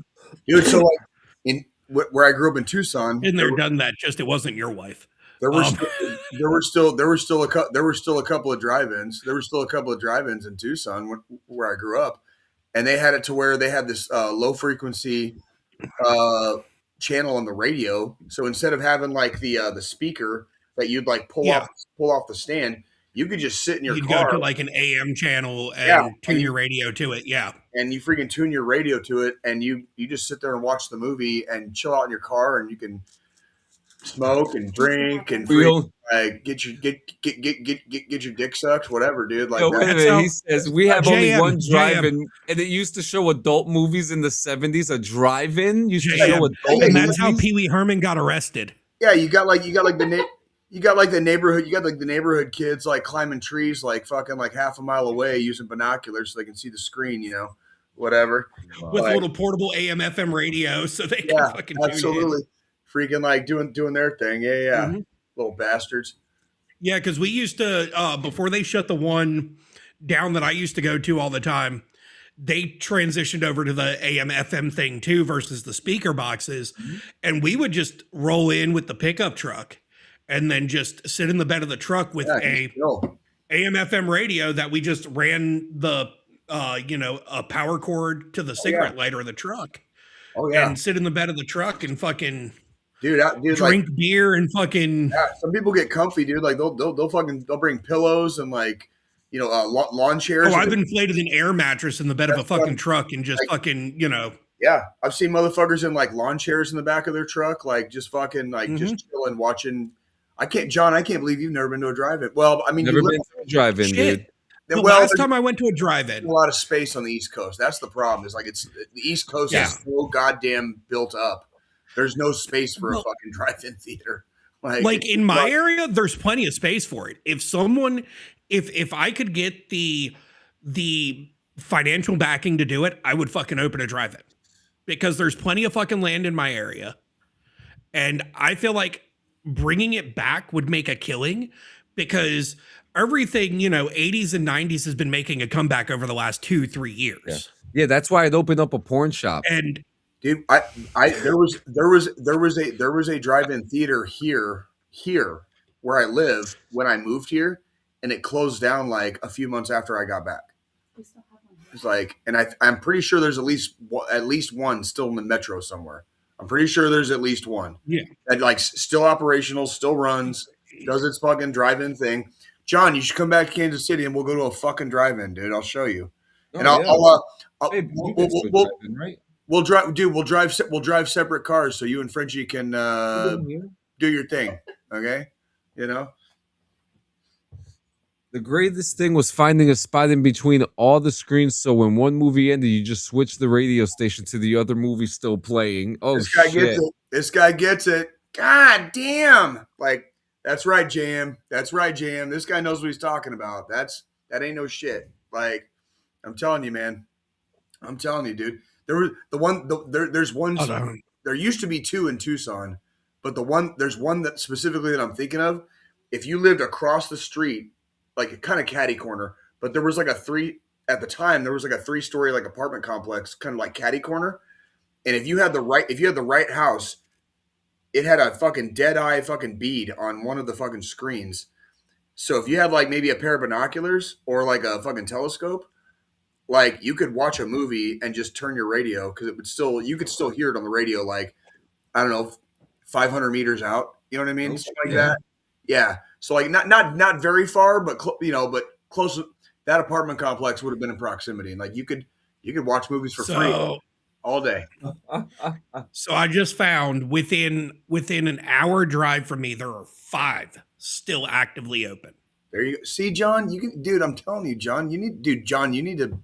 dude. So like where I grew up in Tucson,
Been there, done that. Just it wasn't your wife.
there were still a couple of drive-ins. There were still a couple of drive-ins in Tucson where I grew up, and they had it to where they had this low frequency channel on the radio. So instead of having like the speaker that you'd like pull off the stand, you could just sit in your
You'd
car.
go to like an AM channel and tune your radio to it. Yeah.
And you freaking tune your radio to it, and you just sit there and watch the movie and chill out in your car, and you can smoke and drink and get your dick sucked, whatever, dude. Like
wait a minute, he says we have only one drive-in, and it used to show adult movies in the 70s. A drive-in used to show adult movies.
And that's how Pee Wee Herman got arrested.
Yeah, you got the neighborhood kids like climbing trees like fucking like half a mile away using binoculars so they can see the screen, you know, whatever.
With a little portable AM FM radio so they can fucking
absolutely freaking like doing their thing. Yeah. Mm-hmm. Little bastards.
Yeah, because we used to before they shut the one down that I used to go to all the time, they transitioned over to the AM FM thing too versus the speaker boxes. Mm-hmm. And we would just roll in with the pickup truck and then just sit in the bed of the truck with a AM FM radio that we just ran the a power cord to the cigarette lighter of the truck. Oh yeah. And sit in the bed of the truck and fucking drink like, beer and fucking.
Yeah, some people get comfy, dude. Like they'll bring pillows and like lawn chairs.
Oh, I've inflated an air mattress in the bed of a fucking truck and just like, fucking
Yeah, I've seen motherfuckers in like lawn chairs in the back of their truck, like just fucking like just chilling, watching. I can't believe you've never been to a drive-in. Well, I mean,
never been to a drive-in, dude.
The last time I went to a drive-in,
a lot of space on the East Coast. That's the problem. Is like the East Coast is so goddamn built up. There's no space for a fucking drive-in theater.
Like in my area, there's plenty of space for it. If I could get the financial backing to do it, I would fucking open a drive-in because there's plenty of fucking land in my area, and I feel like bringing it back would make a killing because everything, 80s and 90s has been making a comeback over the last 2-3 years.
Yeah, that's why I'd open up a porn shop.
And
dude, there was a drive-in theater here where I live when I moved here, and it closed down like a few months after I got back. It's like, and I'm pretty sure there's at least one still in the metro somewhere. I'm pretty sure there's at least one.
Yeah.
That like still operational, still runs, does its fucking drive-in thing. John, you should come back to Kansas City and we'll go to a fucking drive-in, dude. I'll show you. And we'll drive separate cars so you and Frenchie can do your thing. Okay?
The greatest thing was finding a spot in between all the screens, so when one movie ended, you just switch the radio station to the other movie still playing. Oh,
this guy gets it. This guy gets it. God damn! Like that's right, JM. That's right, JM. This guy knows what he's talking about. That ain't no shit. Like I'm telling you, man. I'm telling you, dude. There's one. There used to be two in Tucson, but there's one that specifically that I'm thinking of. If you lived across the street. Like a kind of catty corner, but there was like at the time there was like a 3-story like apartment complex, kind of like catty corner. And if you had the right house, it had a fucking dead eye fucking bead on one of the fucking screens. So if you had like maybe a pair of binoculars or like a fucking telescope, like you could watch a movie and just turn your radio because you could still hear it on the radio. Like, I don't know, 500 meters out, you know what I mean? Something like that. Yeah. So like not very far, but but close. That apartment complex would have been in proximity, and like you could watch movies for free all day.
So I just found within an hour drive from me, there are 5 still actively open.
There you go. See, John, you can, dude. I'm telling you, John, you need to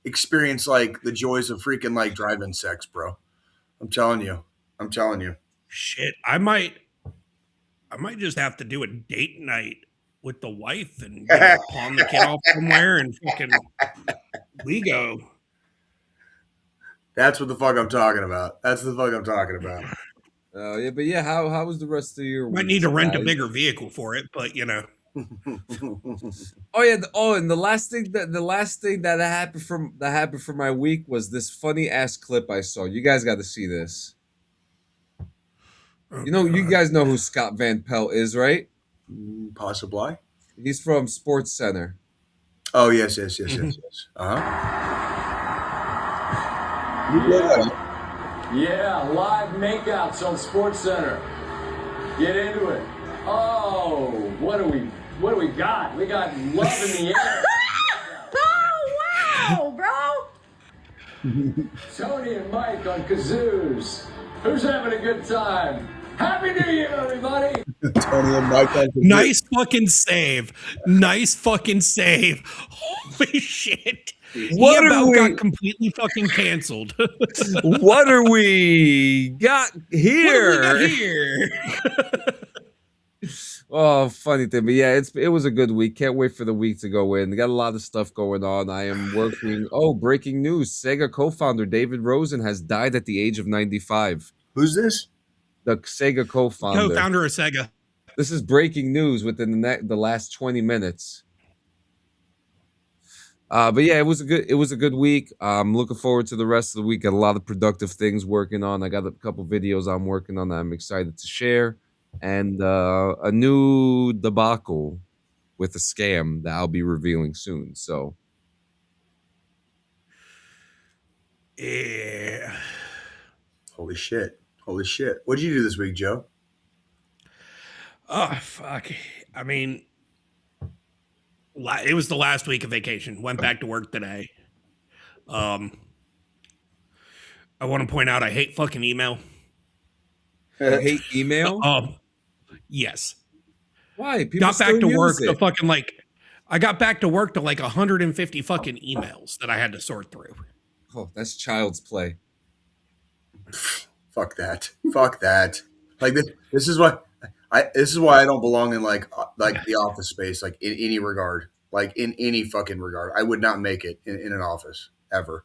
experience like the joys of freaking like drive-in sex, bro. I'm telling you.
Shit, I might just have to do a date night with the wife and pawn the kid off somewhere and fucking we go.
That's what the fuck I'm talking about.
Yeah, but yeah, how was the rest of your
Might
week,
need to rent a
guys?
bigger vehicle for it, but you know.
Oh yeah. And the last thing that happened for my week was this funny ass clip I saw. You guys got to see this. You guys know who Scott Van Pelt is, right?
Possibly.
He's from Sports Center.
Oh yes. Uh-huh.
Yeah, live makeouts on Sports Center. Get into it. Oh, what do we got? We got love in the air.
Oh, wow, bro.
Tony and Mike on kazoos. Who's having a good time? Happy New Year, everybody.
Tony and Mike.
Nice fucking save. Holy shit.
What
got completely fucking canceled.
What are we got here? Oh, funny thing, but yeah, it was a good week. Can't wait for the week to go in. Got a lot of stuff going on. I am working. Oh, breaking news! Sega co-founder David Rosen has died at the age of 95.
Who's this?
The Sega co-founder.
Co-founder of Sega.
This is breaking news within the last 20 minutes. But yeah, it was a good week. I'm looking forward to the rest of the week. Got a lot of productive things working on. I got a couple videos I'm working on that I'm excited to share, and a new debacle with a scam that I'll be revealing soon. So,
Yeah.
Holy shit. What'd you do this week, Joe?
Oh, fuck. I mean, it was the last week of vacation. Went back to work today. I want to point out I hate fucking email.
I hate email.
Yes.
Why? People
Got back
still
to
use
work
it.
to fucking like. I got back to work to like 150 fucking emails that I had to sort through.
Oh, that's child's play.
Fuck that. Like this is why I don't belong in like the office space, like in any regard, like in any fucking regard. I would not make it in an office ever.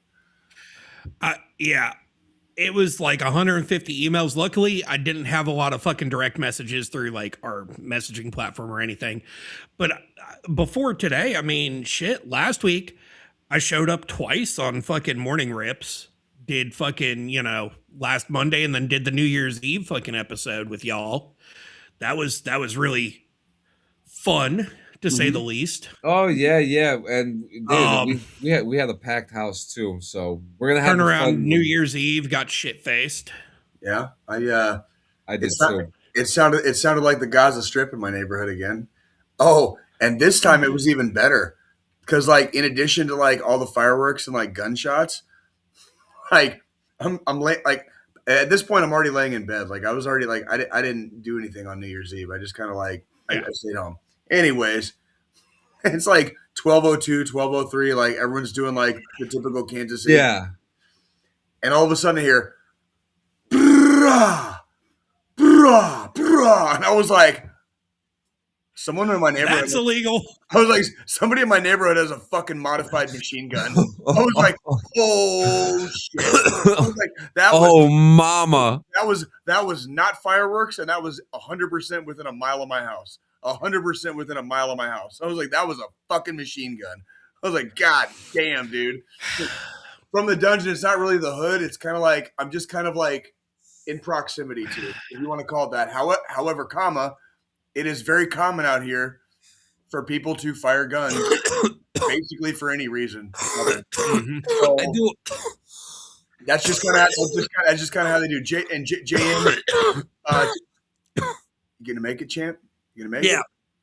Yeah, it was like 150 emails. Luckily, I didn't have a lot of fucking direct messages through like our messaging platform or anything. But before today, I mean, shit, last week I showed up twice on fucking morning rips. Did fucking, last Monday and then did the New Year's Eve fucking episode with y'all. That was really fun to say the least.
Oh yeah, and dude, we had a packed house too, so we're gonna have
turn around
fun
New Year's Eve, got shit faced.
Yeah, I
did too.
It sounded like the Gaza Strip in my neighborhood again. Oh, and this time it was even better because like in addition to like all the fireworks and like gunshots, like I'm like at this point I'm already laying in bed. Like I was already like I didn't do anything on New Year's Eve. I just kind of like I stayed home. Anyways, it's like 12:02, 12:03. Like everyone's doing like the typical Kansas City.
Yeah.
And all of a sudden I hear, brah, brah, brah. And I was like, someone in my neighborhood.
That's illegal.
I was like, somebody in my neighborhood has a fucking modified machine gun. I was like, oh shit. I was like,
mama.
That was not fireworks, and that was 100% within a mile of my house. 100% within a mile of my house. I was like, that was a fucking machine gun. I was like, God damn, dude. From the dungeon, it's not really the hood. It's kind of like, I'm just kind of like in proximity to it, if you want to call it that. However, it is very common out here for people to fire guns, basically for any reason. So,
I do.
that's just kind of how they do. JM, you gonna make it, champ? You gonna make it?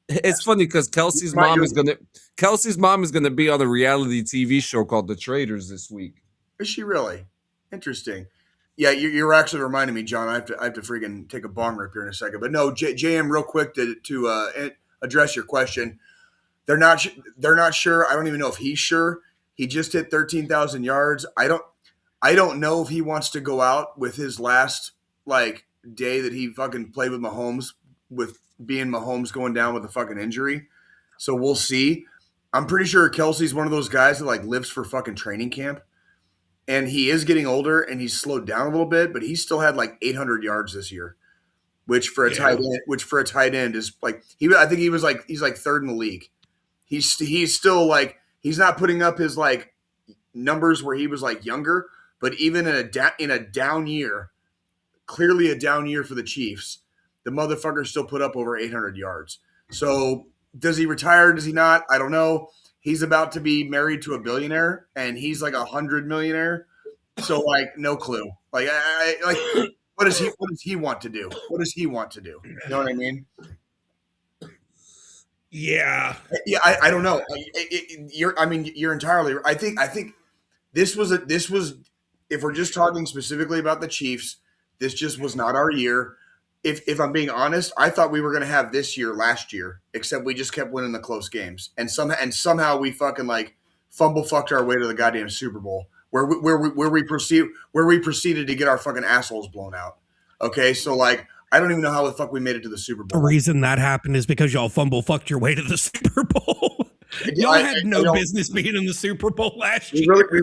It's funny because Kelsey's mom is gonna be on a reality TV show called The Traders this week.
Is she really? Interesting. Yeah, you're actually reminding me, John. I have to freaking take a bong rip here in a second. But no, JM, real quick to address your question. They're not sure. I don't even know if he's sure. He just hit 13,000 yards. I don't know if he wants to go out with his last like day that he fucking played with Mahomes, with being Mahomes going down with a fucking injury. So we'll see. I'm pretty sure Kelsey's one of those guys that like lives for fucking training camp. And he is getting older and he's slowed down a little bit, but he still had like 800 yards this year, which for a tight end is like I think he's like third in the league. He's still like he's not putting up his like numbers where he was like younger, but even in a down year, clearly a down year for the Chiefs, the motherfucker still put up over 800 yards. So does he retire? Does he not? I don't know. He's about to be married to a billionaire, and he's like 100 millionaire. So like, no clue. Like, what does he want to do? What does he want to do? You know what I mean?
Yeah.
Yeah. I don't know. You're entirely. I think this was if we're just talking specifically about the Chiefs, this just was not our year. If I'm being honest, I thought we were going to have this year last year, except we just kept winning the close games, and somehow we fucking like fumble fucked our way to the goddamn Super Bowl, where we proceeded to get our fucking assholes blown out. Okay, so like I don't even know how the fuck we made it to the Super Bowl.
The reason that happened is because y'all fumble fucked your way to the Super Bowl. Y'all had no business being in the Super Bowl last year.
Do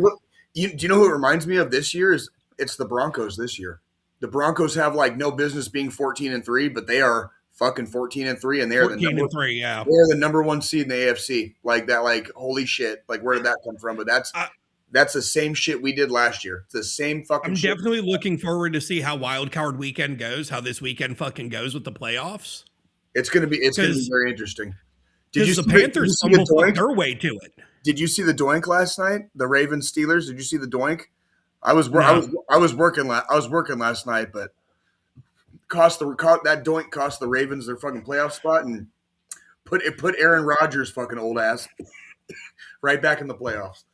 you know who it reminds me of this year? It's the Broncos this year. The Broncos have like no business being 14-3, but they are fucking 14-3, and they're
14-3. Yeah,
they're the number one seed in the AFC. Like that, like holy shit! Like where did that come from? But that's the same shit we did last year. It's the same fucking.
I'm
shit.
definitely looking forward to see how Wild Card Weekend goes. How this weekend fucking goes with the playoffs.
It's gonna be very interesting.
Did the Panthers fuck their way to it?
Did you see the doink last night? The Ravens Steelers. Did you see the doink? I was working last night, but that doink cost the Ravens their fucking playoff spot and put Aaron Rodgers' fucking old ass right back in the playoffs.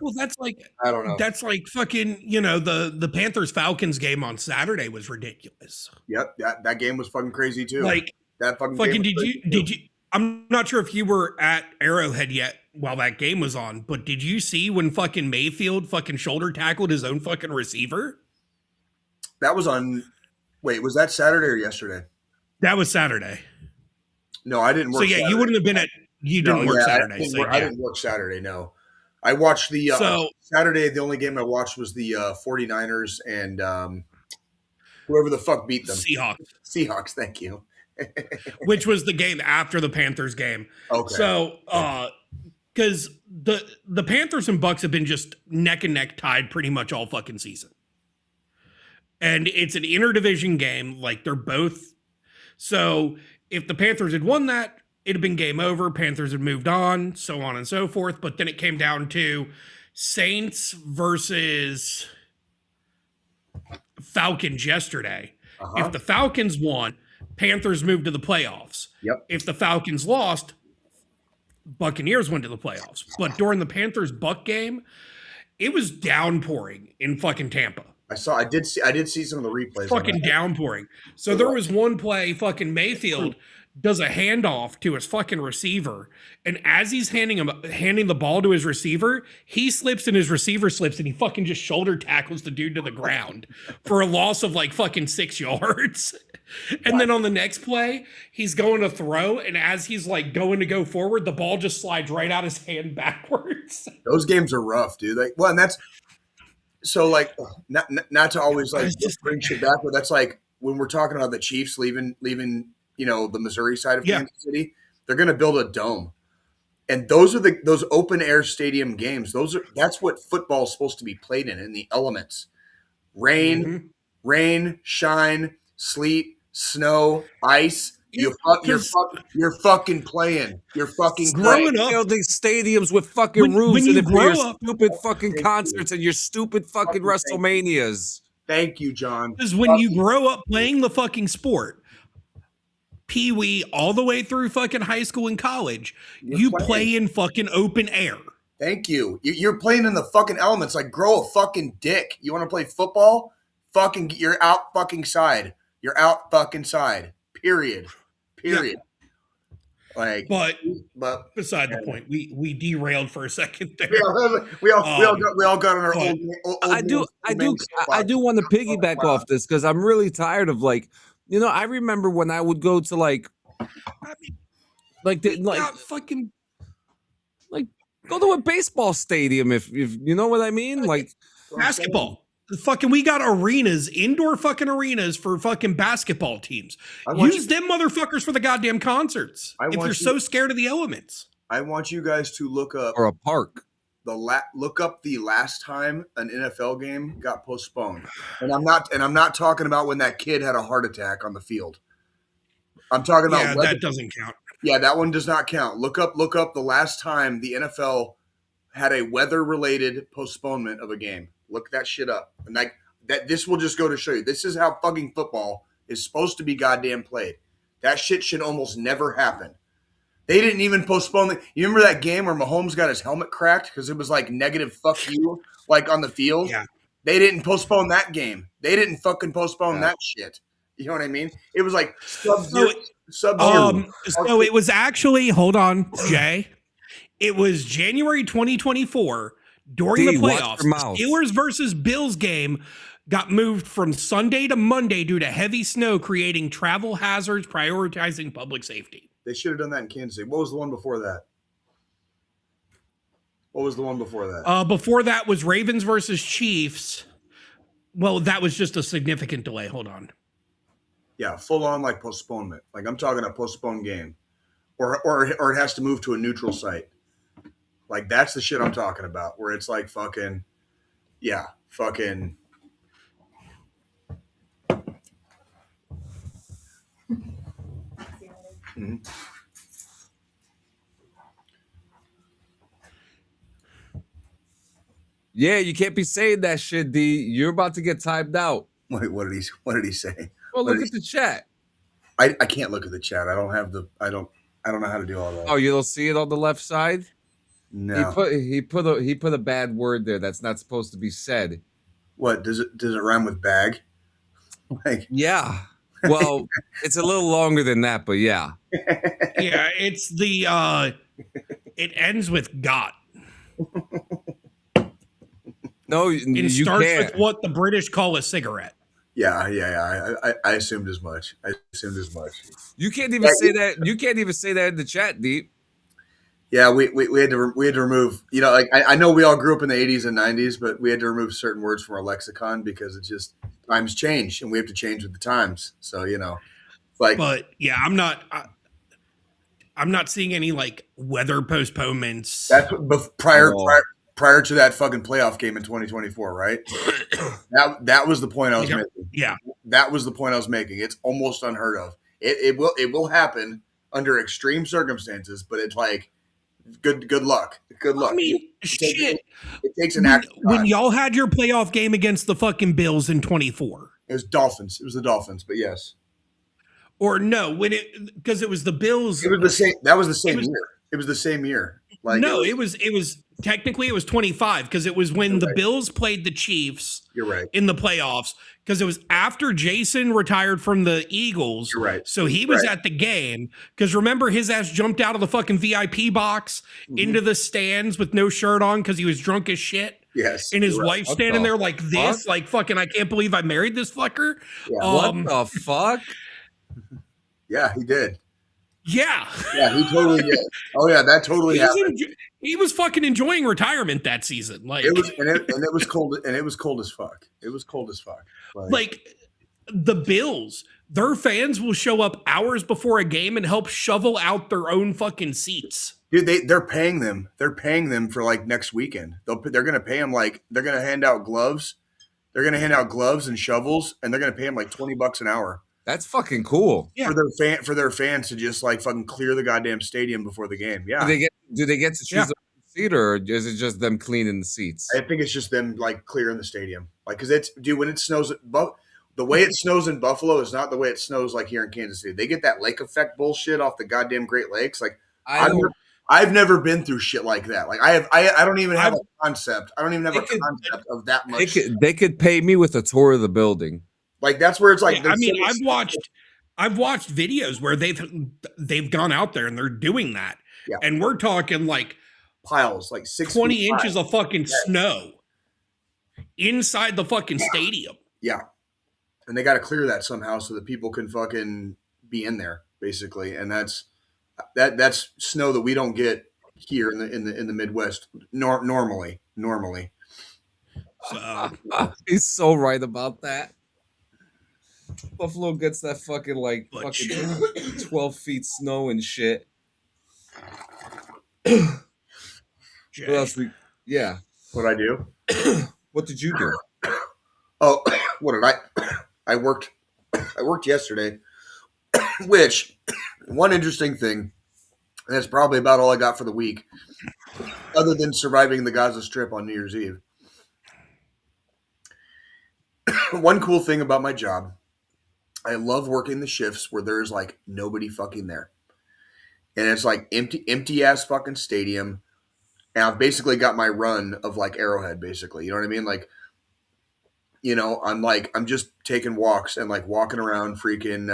Well, that's like
I don't know.
That's like fucking the Panthers Falcons game on Saturday was ridiculous.
Yep, that game was fucking crazy too.
Like
that fucking
did you? I'm not sure if you were at Arrowhead yet while that game was on, but did you see when fucking Mayfield fucking shoulder tackled his own fucking receiver?
That was on. Wait, was that Saturday or yesterday?
That was Saturday.
No, I didn't work.
So yeah,
Saturday.
You wouldn't have been at. You didn't work Saturday.
I didn't work Saturday. No, I watched the Saturday. The only game I watched was the 49ers and whoever the fuck beat them. Seahawks. Thank you.
Which was the game after the Panthers game.
Okay.
So, because the Panthers and Bucks have been just neck and neck tied pretty much all fucking season. And it's an interdivision game. Like they're both. So if the Panthers had won that, it'd have been game over. Panthers had moved on, so on and so forth. But then it came down to Saints versus Falcons yesterday.
Uh-huh.
If the Falcons won, Panthers moved to the playoffs.
Yep.
If the Falcons lost, Buccaneers went to the playoffs. But during the Panthers-Buck game, it was downpouring in fucking Tampa.
I did see some of the replays.
Fucking downpouring. So there was one play, fucking Mayfield does a handoff to his fucking receiver, and as he's handing the ball to his receiver, he slips and his receiver slips, and he fucking just shoulder tackles the dude to the ground for a loss of like fucking 6 yards. And then on the next play, he's going to throw, and as he's like going to go forward, the ball just slides right out his hand backwards.
Those games are rough, dude. Like, well, and that's so like not to always like bring shit back, but that's like when we're talking about the Chiefs leaving the Missouri side of Kansas City, they're going to build a dome. And those are those open air stadium games. That's what football is supposed to be played in the elements. Rain, shine, sleet, snow, ice. You're fucking playing. You're fucking
growing up building stadiums with fucking roofs and for your stupid fucking concerts and your stupid fucking WrestleManias.
Thank you, John.
Because when you grow up playing the fucking sport, Pee-wee all the way through fucking high school and college, you play in fucking open air.
Thank you. You're playing in the fucking elements. Like, grow a fucking dick. You want to play football? Fucking, you're out fucking side. You're out fucking side. Period.
Yeah.
Like,
But
but
beside the point, we derailed for a second there.
we all got on our
but
old
I do want to piggyback off this because I'm really tired of I remember when I would go to
fucking
go to a baseball stadium if you know what I mean, like
basketball. We got arenas, indoor fucking arenas for fucking basketball teams. Use them motherfuckers for the goddamn concerts. If you're so scared of the elements.
I want you guys to look up
or a park.
Look up the last time an NFL game got postponed. And I'm not talking about when that kid had a heart attack on the field. I'm talking about
that doesn't count.
Yeah, that one does not count. Look up the last time the NFL had a weather-related postponement of a game. Look that shit up. And this will just go to show you. This is how fucking football is supposed to be goddamn played. That shit should almost never happen. They didn't even postpone it. You remember that game where Mahomes got his helmet cracked because it was like negative fuck you, like on the field?
Yeah.
They didn't postpone that game. They didn't fucking postpone that shit. You know what I mean? It was like sub-zero.
So it was actually, hold on, Jay. It was January 2024 during the playoffs. The Steelers versus Bills game got moved from Sunday to Monday due to heavy snow, creating travel hazards, prioritizing public safety.
They should have done that in Kansas City. What was the one before that? Before that was Ravens versus Chiefs.
Well, that was just a significant delay. Hold on.
Yeah, full on like postponement. Like I'm talking a postponed game, or it has to move to a neutral site. Like that's the shit I'm talking about, where it's like fucking. Mm-hmm.
Yeah, you can't be saying that shit, D. You're about to get timed out.
Wait, what did he say?
Well, look at the chat.
I can't look at the chat. I don't know how to do all that.
Oh, you don't see it on the left side?
No.
He put a bad word there that's not supposed to be said.
What does it rhyme with bag? Like
yeah. Well, it's a little longer than that, but yeah.
Yeah, it's the it ends with got.
No,
it starts with what the British call a cigarette.
Yeah. I assumed as much.
You can't even say that. You can't even say that in the chat, Deep.
Yeah, we had to remove. You know, like I know we all grew up in the 80s and 90s, but we had to remove certain words from our lexicon because it's just times change and we have to change with the times. So
But yeah, I'm not seeing any like weather postponements.
That's prior to that fucking playoff game in 2024, right? that was the point I was making.
Yeah,
that was the point I was making. It's almost unheard of. It will happen under extreme circumstances, but it's like good luck.
I mean, shit.
It takes an act.
When y'all had your playoff game against the fucking Bills in 24,
it was Dolphins. It was the Dolphins, but yes.
Or no, because it was the Bills.
It was the same. That was the same year. It was the same year. Like
no, it was technically it was 25 because it was when the Bills played the Chiefs.
You're right.
In the playoffs because it was after Jason retired from the Eagles.
You're right.
So he was at the game because remember his ass jumped out of the fucking VIP box into the stands with no shirt on because he was drunk as shit.
Yes.
And his wife standing there like this, like fucking I can't believe I married this fucker.
Yeah.
What the fuck?
Yeah, he did.
Yeah.
Yeah, he totally did. Oh yeah, that totally happened.
He was fucking enjoying retirement that season. Like
it was, and it was cold, and it was cold as fuck. It was cold as fuck.
Like the Bills, their fans will show up hours before a game and help shovel out their own fucking seats.
Dude, they're paying them. They're paying them for like next weekend. They're gonna pay them like they're gonna hand out gloves. They're gonna hand out gloves and shovels, and they're gonna pay them like $20 an hour.
That's fucking cool.
Yeah.
For their fans to just like fucking clear the goddamn stadium before the game. Yeah.
Do they get to choose the seat, or is it just them cleaning the seats?
I think it's just them like clearing the stadium. Like, because when it snows, the way it snows in Buffalo is not the way it snows like here in Kansas City. They get that lake effect bullshit off the goddamn Great Lakes. Like I've never been through shit like that. Like I don't even have a concept. I don't even have a concept of that much.
They could pay me with a tour of the building.
Like that's where it's like.
Yeah, I mean, I've watched I've watched videos where they've gone out there and they're doing that.
Yeah.
And we're talking like
piles, like 6
20 inches of fucking snow inside the fucking stadium.
Yeah. And they got to clear that somehow so that people can fucking be in there, basically. And that's snow that we don't get here in the Midwest normally.
So
he's so right about that. Buffalo gets that fucking like fucking 12 feet snow and shit. What else yeah.
What'd I do?
What did you do?
Oh, what did I worked yesterday, which one interesting thing, and that's probably about all I got for the week, other than surviving the Gaza Strip on New Year's Eve. One cool thing about my job, I love working the shifts where there's like nobody fucking there. And it's like empty ass fucking stadium. And I've basically got my run of like Arrowhead, basically. You know what I mean? Like, you know, I'm just taking walks and like walking around freaking,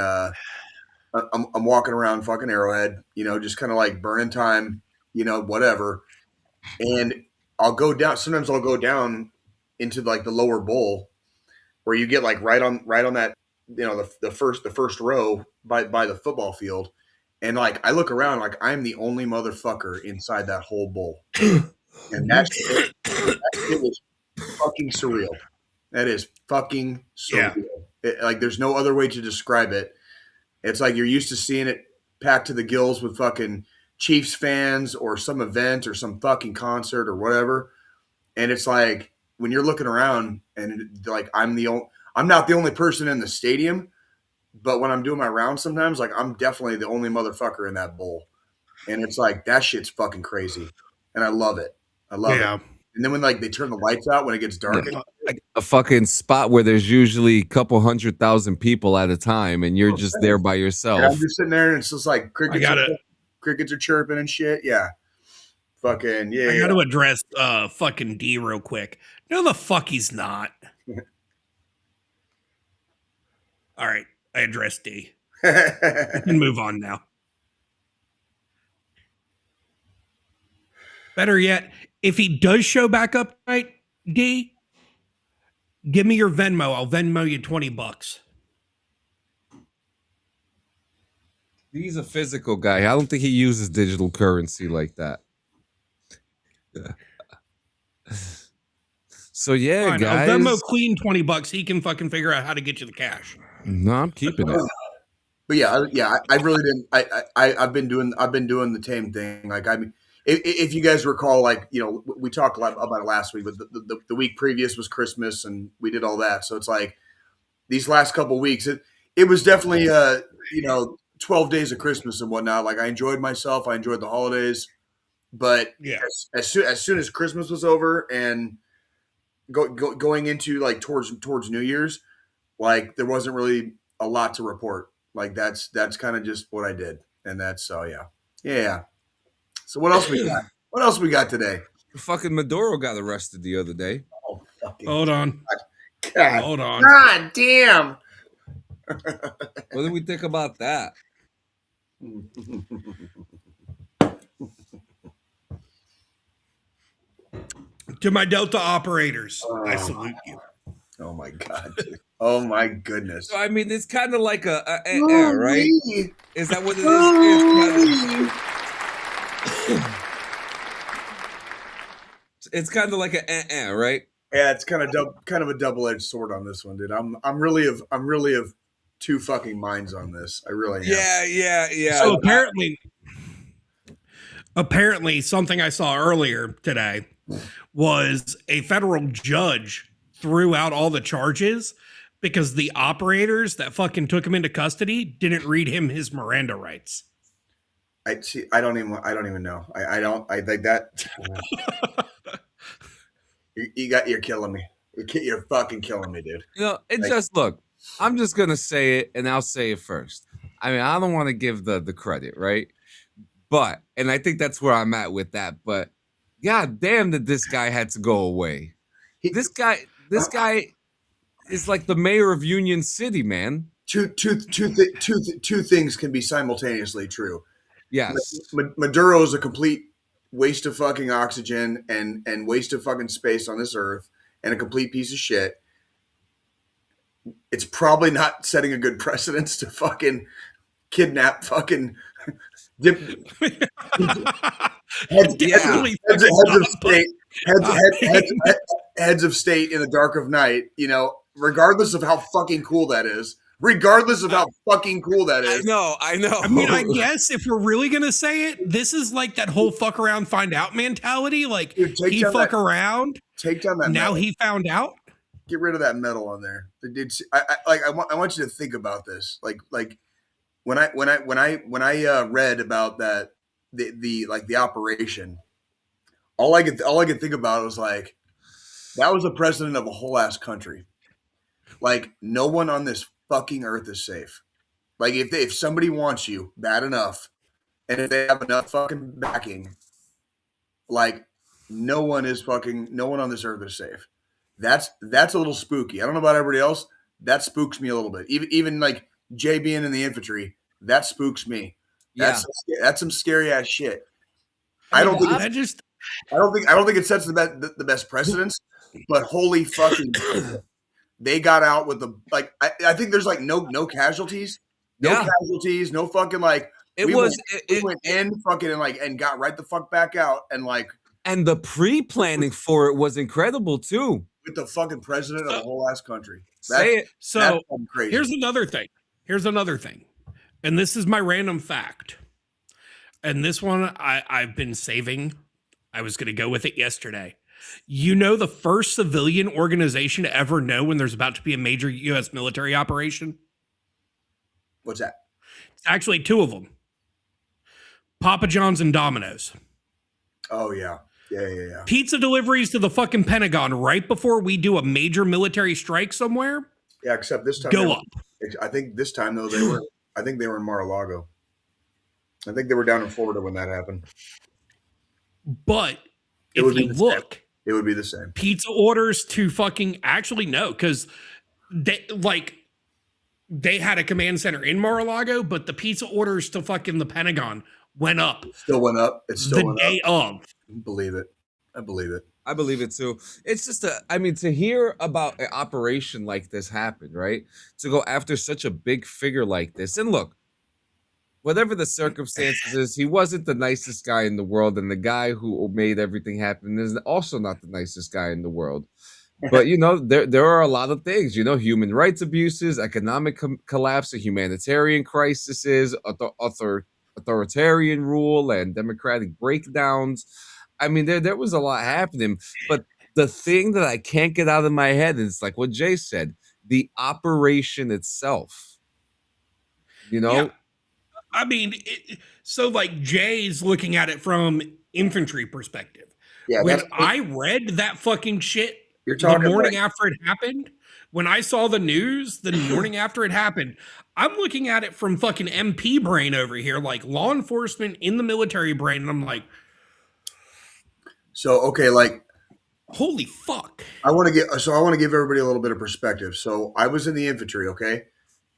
I'm walking around fucking Arrowhead, you know, just kind of like burning time, you know, whatever. And sometimes I'll go down into like the lower bowl where you get like right on that, you know, the first row by the football field. And like, I look around, like I'm the only motherfucker inside that whole bowl. And that shit was fucking surreal. That is fucking surreal. Yeah. Like there's no other way to describe it. It's like you're used to seeing it packed to the gills with fucking Chiefs fans or some event or some fucking concert or whatever. And it's like when you're looking around and like I'm not the only person in the stadium, but when I'm doing my rounds sometimes, like I'm definitely the only motherfucker in that bowl. And it's like that shit's fucking crazy. And I love it. I love it. And then when like they turn the lights out when it gets dark,
like a fucking spot where there's usually a couple 100,000 people at a time, and you're just there by yourself.
I'm just sitting there, and it's just like crickets are chirping and shit. Yeah, fucking yeah.
I got to address fucking D real quick. No, the fuck he's not. All right, I addressed D. We can move on now. Better yet, if he does show back up tonight, D, give me your Venmo. I'll Venmo you $20.
He's a physical guy. I don't think he uses digital currency like that. So yeah,
fine,
guys.
I'll Venmo Clean $20. He can fucking figure out how to get you the cash.
No, I'm keeping it.
But yeah, I really didn't. I've been doing the same thing. Like I mean. If you guys recall, like, you know, we talked a lot about it last week, but the week previous was Christmas and we did all that. So it's like these last couple of weeks, it was definitely, you know, 12 days of Christmas and whatnot. Like I enjoyed myself. I enjoyed the holidays. But yeah, as soon as Christmas was over and going into like towards New Year's, like there wasn't really a lot to report. Like that's kind of just what I did. And that's so, yeah. Yeah. So what else we got? What else we got today?
Fucking Maduro got arrested the other day.
Oh, fucking
hold on.
God.
Hold on.
God damn.
What do we think about that?
To my Delta operators, I salute you.
Oh my God. Dude. Oh my goodness.
So, I mean, it's kind of like a right? Is that what it is? It's kind of like a right?
Yeah, it's kind of a double-edged sword on this one, dude. I'm really of two fucking minds on this. I really am.
Yeah.
So apparently something I saw earlier today was a federal judge threw out all the charges because the operators that fucking took him into custody didn't read him his Miranda rights.
I don't even know. I think that you're killing me. You're fucking killing me, dude.
You know, look, I'm just going to say it and I'll say it first. I mean, I don't want to give the credit, right? But, and I think that's where I'm at with that, but God damn that this guy had to go away. This guy is like the mayor of Union City, man.
two things can be simultaneously true.
Yes.
Maduro is a complete waste of fucking oxygen and waste of fucking space on this earth and a complete piece of shit. It's probably not setting a good precedence to fucking kidnap fucking heads of state in the dark of night, you know, regardless of how fucking cool that is. Regardless of how fucking cool that is.
I know.
I mean, I guess if we're really gonna say it, this is like that whole fuck around, find out mentality. Like,
dude,
he fuck around.
Take down that
now
metal.
He found out.
Get rid of that metal on there. Dude, I want you to think about this. Like when I read about that the operation, all I could think about was like, that was the president of a whole ass country. Like, no one on this fucking earth is safe. Like, if somebody wants you bad enough, and if they have enough fucking backing, like, no one on this earth is safe. That's a little spooky. I don't know about everybody else. That spooks me a little bit. Even like Jay being in the infantry, that spooks me. That's some scary ass shit. I don't think it sets the best precedence, but holy fucking, they got out with the, like, I think there's like no casualties, casualties, no fucking like, we went in fucking and got right the fuck back out
and the pre-planning for it was incredible too.
With the fucking president of the whole ass country.
So here's another thing. And this is my random fact. And this one I've been saving. I was going to go with it yesterday. You know, the first civilian organization to ever know when there's about to be a major U.S. military operation?
What's that?
It's actually two of them. Papa John's and Domino's.
Oh, yeah. Yeah.
Pizza deliveries to the fucking Pentagon right before we do a major military strike somewhere.
Yeah, except this time.
Go up.
I think this time, though, they were in Mar-a-Lago. I think they were down in Florida when that happened.
But if you look,
it would be the same.
Pizza orders to fucking actually no, because they had a command center in Mar-a-Lago, but the pizza orders to fucking the Pentagon went up.
Still went up. It's still
the day of.
I believe it. I believe it
too. It's just to hear about an operation like this happen, right? To go after such a big figure like this. And look, whatever the circumstances is, he wasn't the nicest guy in the world. And the guy who made everything happen is also not the nicest guy in the world. But, you know, there are a lot of things, you know, human rights abuses, economic collapse, humanitarian crises, authoritarian rule, and democratic breakdowns. I mean, there was a lot happening, but the thing that I can't get out of my head is like what Jay said, the operation itself, you know?
Yeah. I mean, so like Jay's looking at it from infantry perspective.
Yeah,
when I read that fucking shit
the
morning after it happened, when I saw the news the morning after it happened, I'm looking at it from fucking MP brain over here, like law enforcement in the military brain. And I'm like,
so, okay, like,
holy fuck.
I want to give everybody a little bit of perspective. So I was in the infantry. Okay.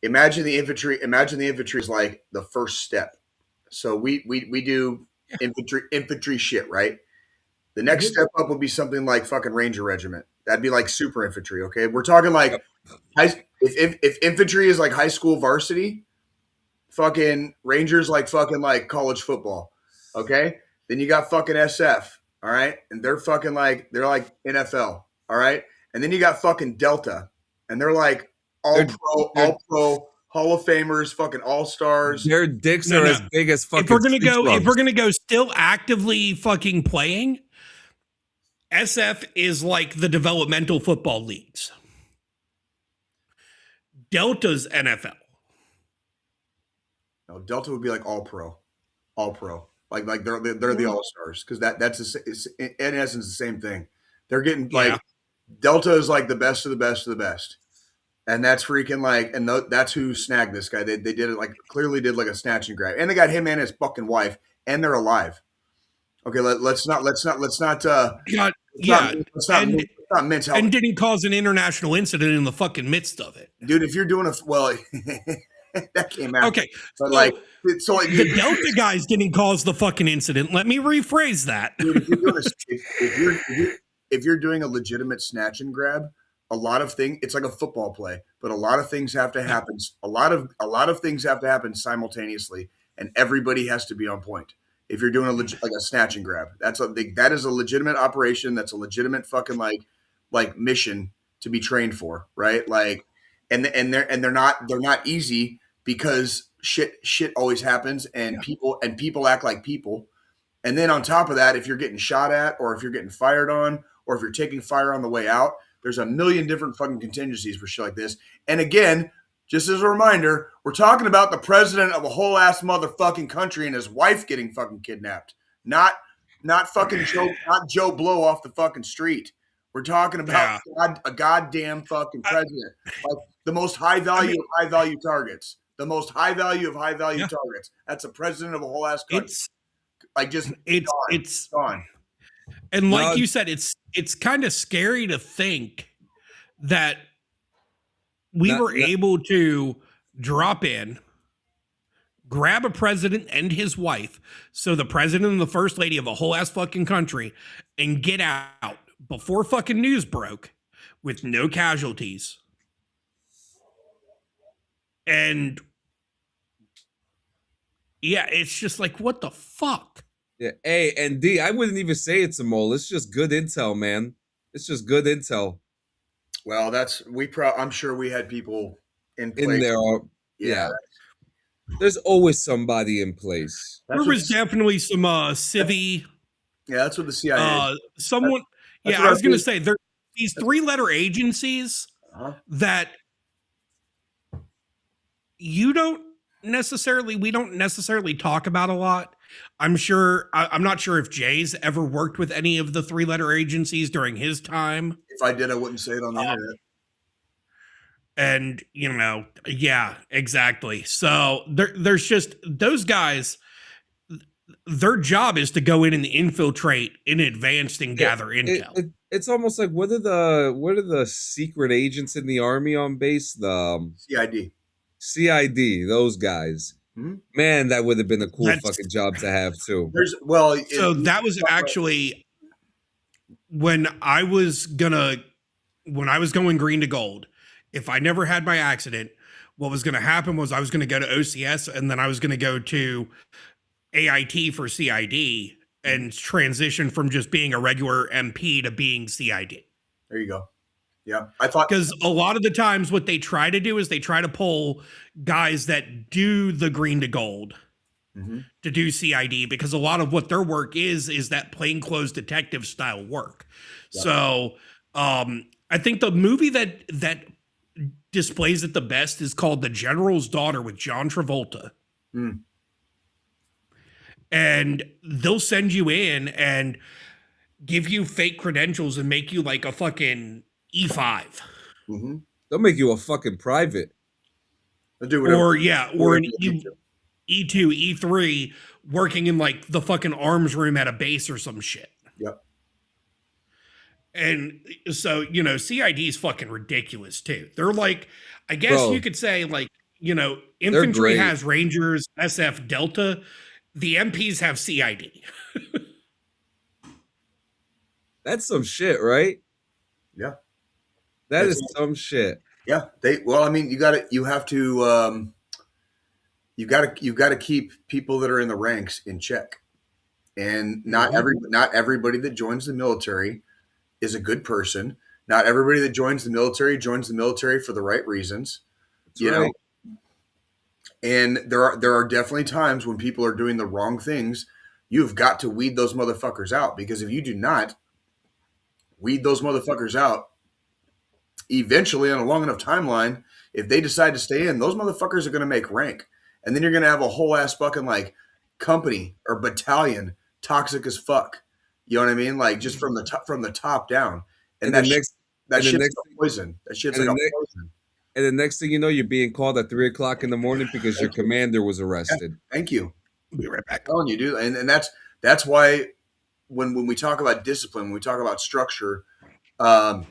Imagine the infantry is like the first step. So we do infantry shit, right? The next step up would be something like fucking Ranger Regiment. That'd be like super infantry. Okay. We're talking like if infantry is like high school varsity, fucking Rangers like fucking like college football. Okay. Then you got fucking SF. All right. And they're like NFL. All right. And then you got fucking Delta. And they're like all pro, Hall of Famers, fucking all-stars.
Their dicks are as big as fucking.
If we're gonna go still actively fucking playing, SF is like the developmental football leagues. Delta's NFL.
No, Delta would be like all pro. Like they're the all-stars because that's in essence the same thing. They're getting like Delta is like the best of the best of the best, and that's freaking like that's who snagged this guy. They did it like clearly did like a snatch and grab, and they got him and his fucking wife, and they're alive. Okay, let's not It's not men's health.
And didn't cause an international incident in the fucking midst of it.
Dude, if you're doing that came out.
Okay.
But
the Delta guys didn't cause the fucking incident. Let me rephrase that.
Dude, if you're doing a legitimate snatch and grab, a lot of things, it's like a football play, but a lot of things have to happen. A lot of things have to happen simultaneously, and everybody has to be on point. If you're doing a snatch and grab, that is a legitimate operation. That's a legitimate fucking like mission to be trained for, right? Like, and they're not easy because shit always happens, and people act like people. And then on top of that, if you're getting shot at, or if you're getting fired on, or if you're taking fire on the way out, there's a million different fucking contingencies for shit like this. And again, just as a reminder, we're talking about the president of a whole ass motherfucking country and his wife getting fucking kidnapped. Not fucking Joe Blow off the fucking street. We're talking about a goddamn fucking president. Like the most high value of high value targets. The most high value of high value targets. That's the president of a whole ass country. It's gone.
And like you said, it's kind of scary to think that we were able to drop in, grab a president and his wife, so the president and the first lady of a whole ass fucking country, and get out before fucking news broke with no casualties. And yeah, it's just like, what the fuck?
Yeah, A and D, I wouldn't even say it's a mole. It's just good intel, man. It's just good intel.
Well, I'm sure we had people in
there. Yeah. There's always somebody in place.
There was definitely some civvy.
Yeah, that's what the CIA.
Someone. I was going to say, there these 3-letter agencies that we don't necessarily talk about a lot. I'm not sure if Jay's ever worked with any of the 3-letter agencies during his time.
If I did, I wouldn't say it on the internet.
And, yeah, exactly. So there's just those guys, their job is to go in and infiltrate in advance and gather intel.
It's almost like, what are the secret agents in the army on base? The CID, those guys. Man, that would have been a cool fucking job to have too.
So that was actually when I was going green to gold. If I never had my accident, what was going to happen was I was going to go to OCS, and then I was going to go to AIT for CID and transition from just being a regular MP to being CID.
There you go. Yeah, I thought,
because a lot of the times what they try to do is they try to pull guys that do the green to gold to do CID, because a lot of what their work is that plainclothes detective style work. Yeah. So I think the movie that displays it the best is called The General's Daughter with John Travolta. And they'll send you in and give you fake credentials and make you like a fucking E5.
They'll make you a fucking private.
Or an E2, E3 working in like the fucking arms room at a base or some shit.
Yep.
And so, CID is fucking ridiculous too. They're like, I guess you could say like, infantry has Rangers, SF, Delta. The MPs have CID.
That's some shit, right? Yeah.
That is some shit.
Yeah. You have to you got to keep people that are in the ranks in check. And not everybody that joins the military is a good person. Not everybody that joins the military for the right reasons.
That's right.
And there are definitely times when people are doing the wrong things. You've got to weed those motherfuckers out, because if you do not weed those motherfuckers out, eventually on a long enough timeline, if they decide to stay in, those motherfuckers are going to make rank. And then you're going to have a whole ass fucking like company or battalion toxic as fuck. You know what I mean? Like just from the top down. And that shit's like poison. That shit's like a poison.
And the next thing you know, you're being called at 3:00 in the morning because your commander was arrested.
Yeah, thank you.
We'll be right back.
I'm telling you, dude. And that's why when we talk about discipline, when we talk about structure, not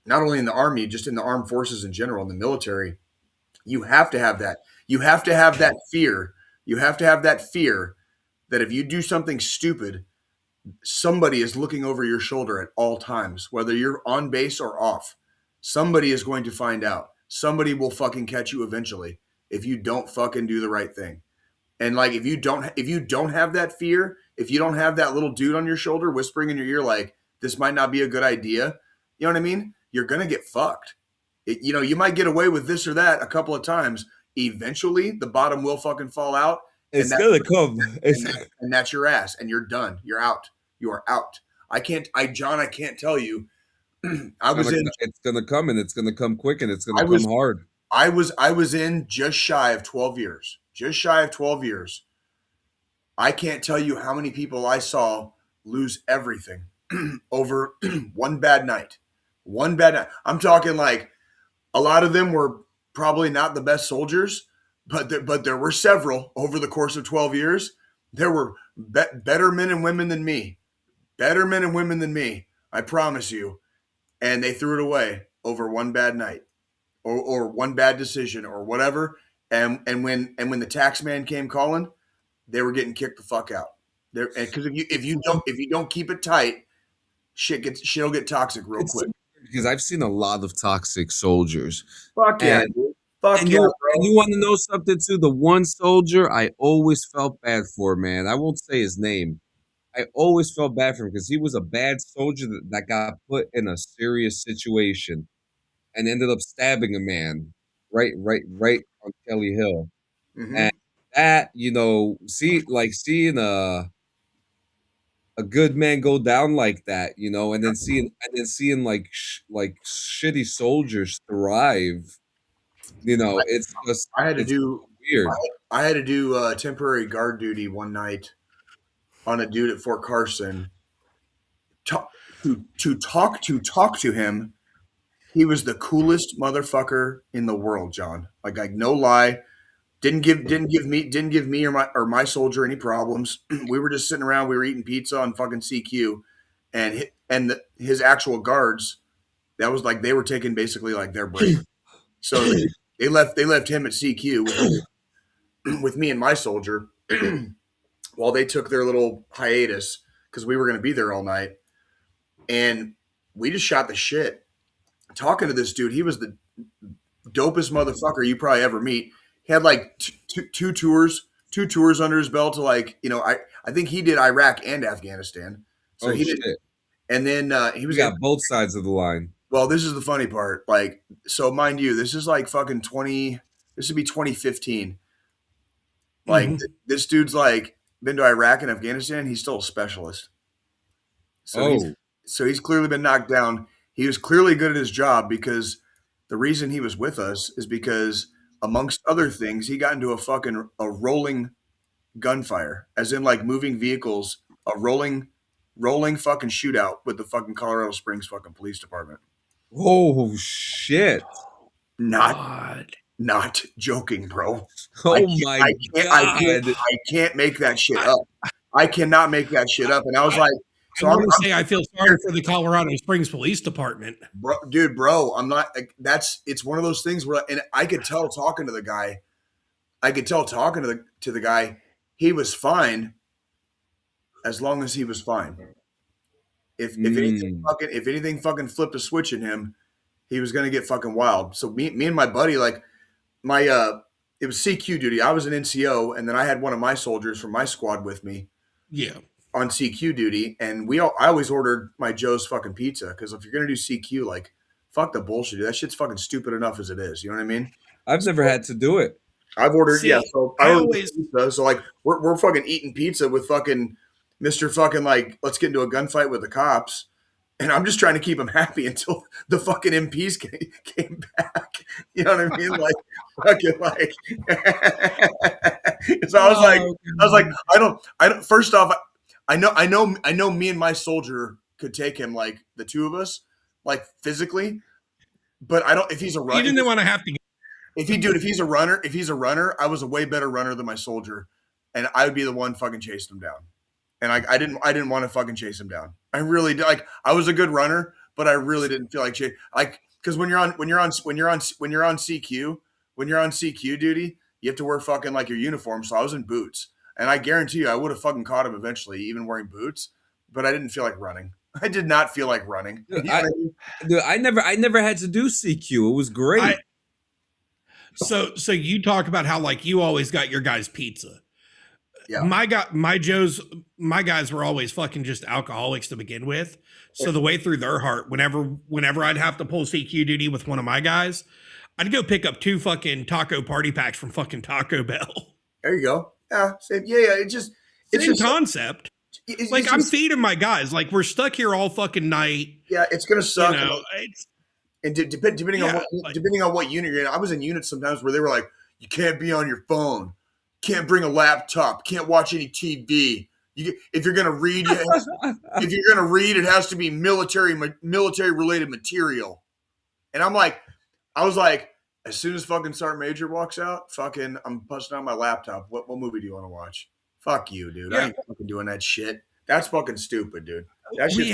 only in the Army, just in the armed forces in general, in the military, you have to have that. You have to have that fear. You have to have that fear that if you do something stupid, somebody is looking over your shoulder at all times, whether you're on base or off. Somebody is going to find out. Somebody will fucking catch you eventually if you don't fucking do the right thing. And like, if you don't have that fear, if you don't have that little dude on your shoulder whispering in your ear, like, this might not be a good idea, you know what I mean? You're going to get fucked. You might get away with this or that a couple of times. Eventually the bottom will fucking fall out.
It's going to come.
And that's your ass, and you're done. You're out. You are out. I can't tell you.
It's going to come, and it's going to come quick, and it's going to come hard.
I was in just shy of 12 years. Just shy of 12 years. I can't tell you how many people I saw lose everything over one bad night. One bad night. I'm talking like a lot of them were probably not the best soldiers, but there were several over the course of 12 years. There were better men and women than me. Better men and women than me, I promise you. And they threw it away over one bad night or one bad decision or whatever. And when the tax man came calling, they were getting kicked the fuck out. Because if you don't keep it tight, shit'll get toxic real quick.
Because I've seen a lot of toxic soldiers.
Fuck yeah, dude. Fuck yeah,
bro. And you want to know something too? The one soldier I always felt bad for, man. I won't say his name. I always felt bad for him because he was a bad soldier that got put in a serious situation and ended up stabbing a man right on Kelly Hill.
Mm-hmm.
And that, seeing a good man go down like that, and then seeing like shitty soldiers thrive, it's just weird.
I had to do temporary guard duty one night on a dude at Fort Carson. To talk to him, he was the coolest motherfucker in the world, John. Like no lie. Didn't give me or my soldier any problems. We were just sitting around. We were eating pizza on fucking CQ, and his actual guards, that was like they were taking basically like their break. So they left him at CQ with me and my soldier while they took their little hiatus because we were going to be there all night, and we just shot the shit talking to this dude. He was the dopest motherfucker you probably ever meet. He had like two tours under his belt to I think he did Iraq and Afghanistan. So he did, and then he was
got both sides of the line.
Well, this is the funny part. Like, so mind you, this is like fucking this would be 2015. Like this dude's like been to Iraq and Afghanistan. He's still a specialist. So he's clearly been knocked down. He was clearly good at his job because the reason he was with us is because, amongst other things, he got into a rolling gunfire, as in like moving vehicles, a rolling fucking shootout with the fucking Colorado Springs fucking police department.
Oh shit!
Not joking, bro.
Oh my god!
I can't make that shit up. I cannot make that shit up. And I was like,
so I'm say I feel sorry for the Colorado Springs Police Department,
bro. I'm not. It's one of those things where, and I could tell talking to the guy. To the guy, he was fine, as long as he was fine. If anything fucking flipped a switch in him, he was gonna get fucking wild. So me and my buddy, like it was CQ duty. I was an NCO, and then I had one of my soldiers from my squad with me.
Yeah.
On CQ duty, and I always ordered my Joe's fucking pizza because if you're gonna do CQ, like, fuck the bullshit. That shit's fucking stupid enough as it is. You know what I mean?
I've never had to do it.
I've ordered, So I ordered pizza. So like we're fucking eating pizza with fucking Mr. fucking like, let's get into a gunfight with the cops, and I'm just trying to keep him happy until the fucking MPs came back. You know what I mean? Like fucking like. So I was like, I don't. First off, I know me and my soldier could take him, like the two of us, like physically, but I don't, if he's a runner.
You didn't want to have to.
If he's a runner, I was a way better runner than my soldier, and I would be the one fucking chasing him down. and I didn't want to fucking chase him down. I really did. Like, I was a good runner, but I really didn't feel like because when you're on CQ duty, you have to wear fucking like your uniform. So I was in boots, and I guarantee you I would have fucking caught him eventually, even wearing boots. But I didn't feel like running. I did not feel like running.
I never had to do CQ. It was great.
So you talk about how like you always got your guys' pizza.
Yeah.
My guys were always fucking just alcoholics to begin with. So the way through their heart, whenever I'd have to pull CQ duty with one of my guys, I'd go pick up 2 fucking taco party packs from fucking Taco Bell.
There you go. Yeah. Same. Yeah. It's just
concept. I'm feeding my guys. Like, we're stuck here all fucking night.
Yeah, it's gonna suck.
You know,
and depending on what unit you're in, I was in units sometimes where they were like, you can't be on your phone, can't bring a laptop, can't watch any TV. If you're gonna read, it has to be military related material. And I was like, as soon as fucking Sergeant Major walks out, fucking, I'm busting out my laptop. What movie do you want to watch? Fuck you, dude.
Yeah.
I ain't fucking doing that shit. That's fucking stupid, dude. I mean,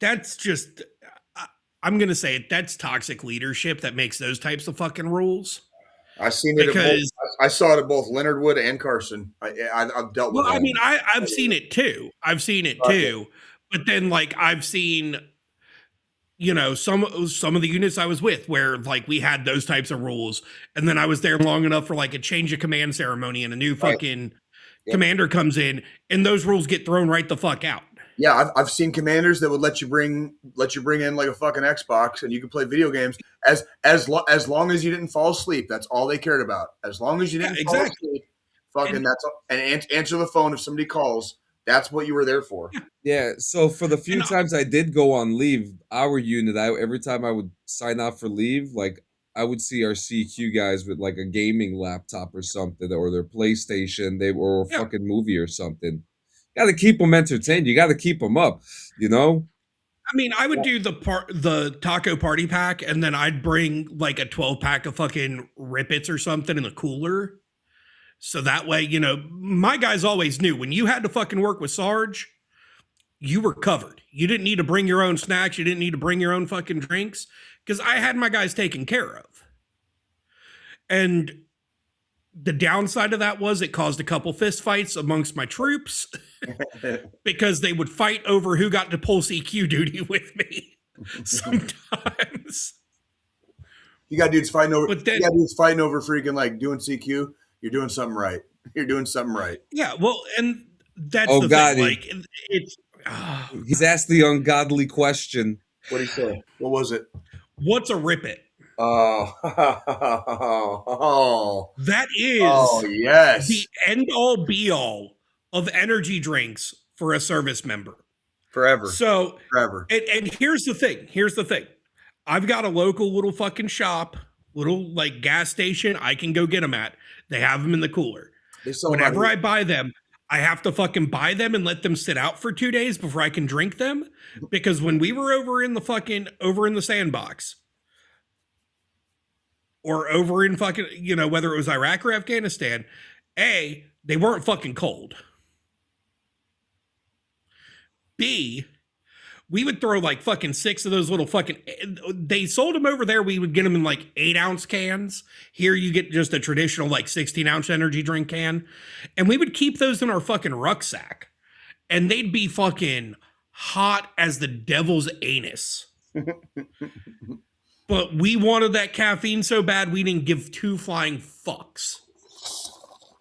that's just, I'm going to say it. That's toxic leadership that makes those types of fucking rules.
I've seen it I saw it at both Leonard Wood and Carson. I've dealt with it.
Well, I mean, I've seen it too. But then like I've seen, you know, some of the units I was with where like we had those types of rules, and then I was there long enough for like a change of command ceremony and a new fucking commander comes in and those rules get thrown right the fuck out.
Yeah, I've seen commanders that would let you bring in like a fucking Xbox and you can play video games as long as you didn't fall asleep. That's all they cared about. As long as you didn't fall asleep, fucking that's all. And answer the phone if somebody calls. That's what you were there for.
Yeah. So for the few times I did go on leave, our unit, every time I would sign out for leave, like I would see our CQ guys with like a gaming laptop or something, or their PlayStation, or a fucking movie or something. Got to keep them entertained. You got to keep them up, you know?
I mean, I would do the taco party pack, and then I'd bring like a 12-pack of fucking Rip-Its or something in the cooler. So that way, you know, my guys always knew when you had to fucking work with Sarge, you were covered. You didn't need to bring your own snacks. You didn't need to bring your own fucking drinks because I had my guys taken care of. And the downside of that was it caused a couple fist fights amongst my troops because they would fight over who got to pull CQ duty with me sometimes.
You got dudes fighting over freaking like doing CQ. You're doing something right. You're doing something right.
Yeah, well, and that's
the
thing. Like, it's
he's asked the ungodly question.
What did he say? What was it?
What's a Rip-It?
Oh,
that is
yes,
the end all be all of energy drinks for a service member.
Forever.
So
forever.
And here's the thing. I've got a local little fucking shop, little like gas station I can go get them at. They have them in the cooler. Whenever I buy them, I have to fucking buy them and let them sit out for 2 days before I can drink them. Because when we were over in the sandbox, or over in fucking, you know, whether it was Iraq or Afghanistan, A, they weren't fucking cold. B, we would throw like fucking 6 of those little fucking, they sold them over there. We would get them in like 8-ounce cans. Here you get just a traditional like 16-ounce energy drink can. And we would keep those in our fucking rucksack. And they'd be fucking hot as the devil's anus. But we wanted that caffeine so bad we didn't give 2 flying fucks.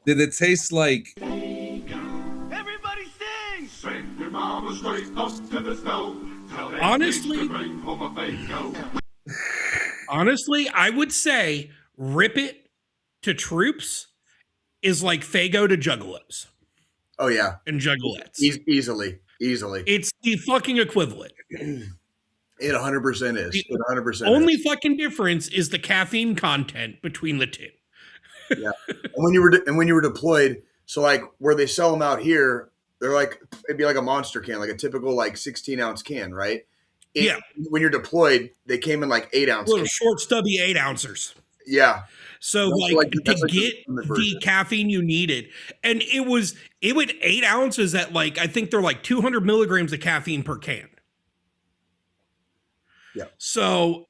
Did it taste like...
Everybody sing!
Send your mama straight up to the stove. Tell that
Honestly,
bitch to bring home a Fago.
Honestly, I would say Rip-It to troops is like Fago to juggalos.
Oh, yeah.
And juggalettes.
Easily.
It's the fucking equivalent.
It 100% is. It 100%
only
is.
fucking difference is the caffeine content between the two.
Yeah. And when you were deployed, so like where they sell them out here, they're like, it'd be like a monster can, like a typical like 16-ounce can, right?
Yeah.
When you're deployed, they came in like 8-ounce
Little
cans.
short, stubby 8-ouncers.
Yeah.
So to get the caffeine you needed, and it would 8 ounces at like, I think they're like 200 milligrams of caffeine per can.
Yeah.
So,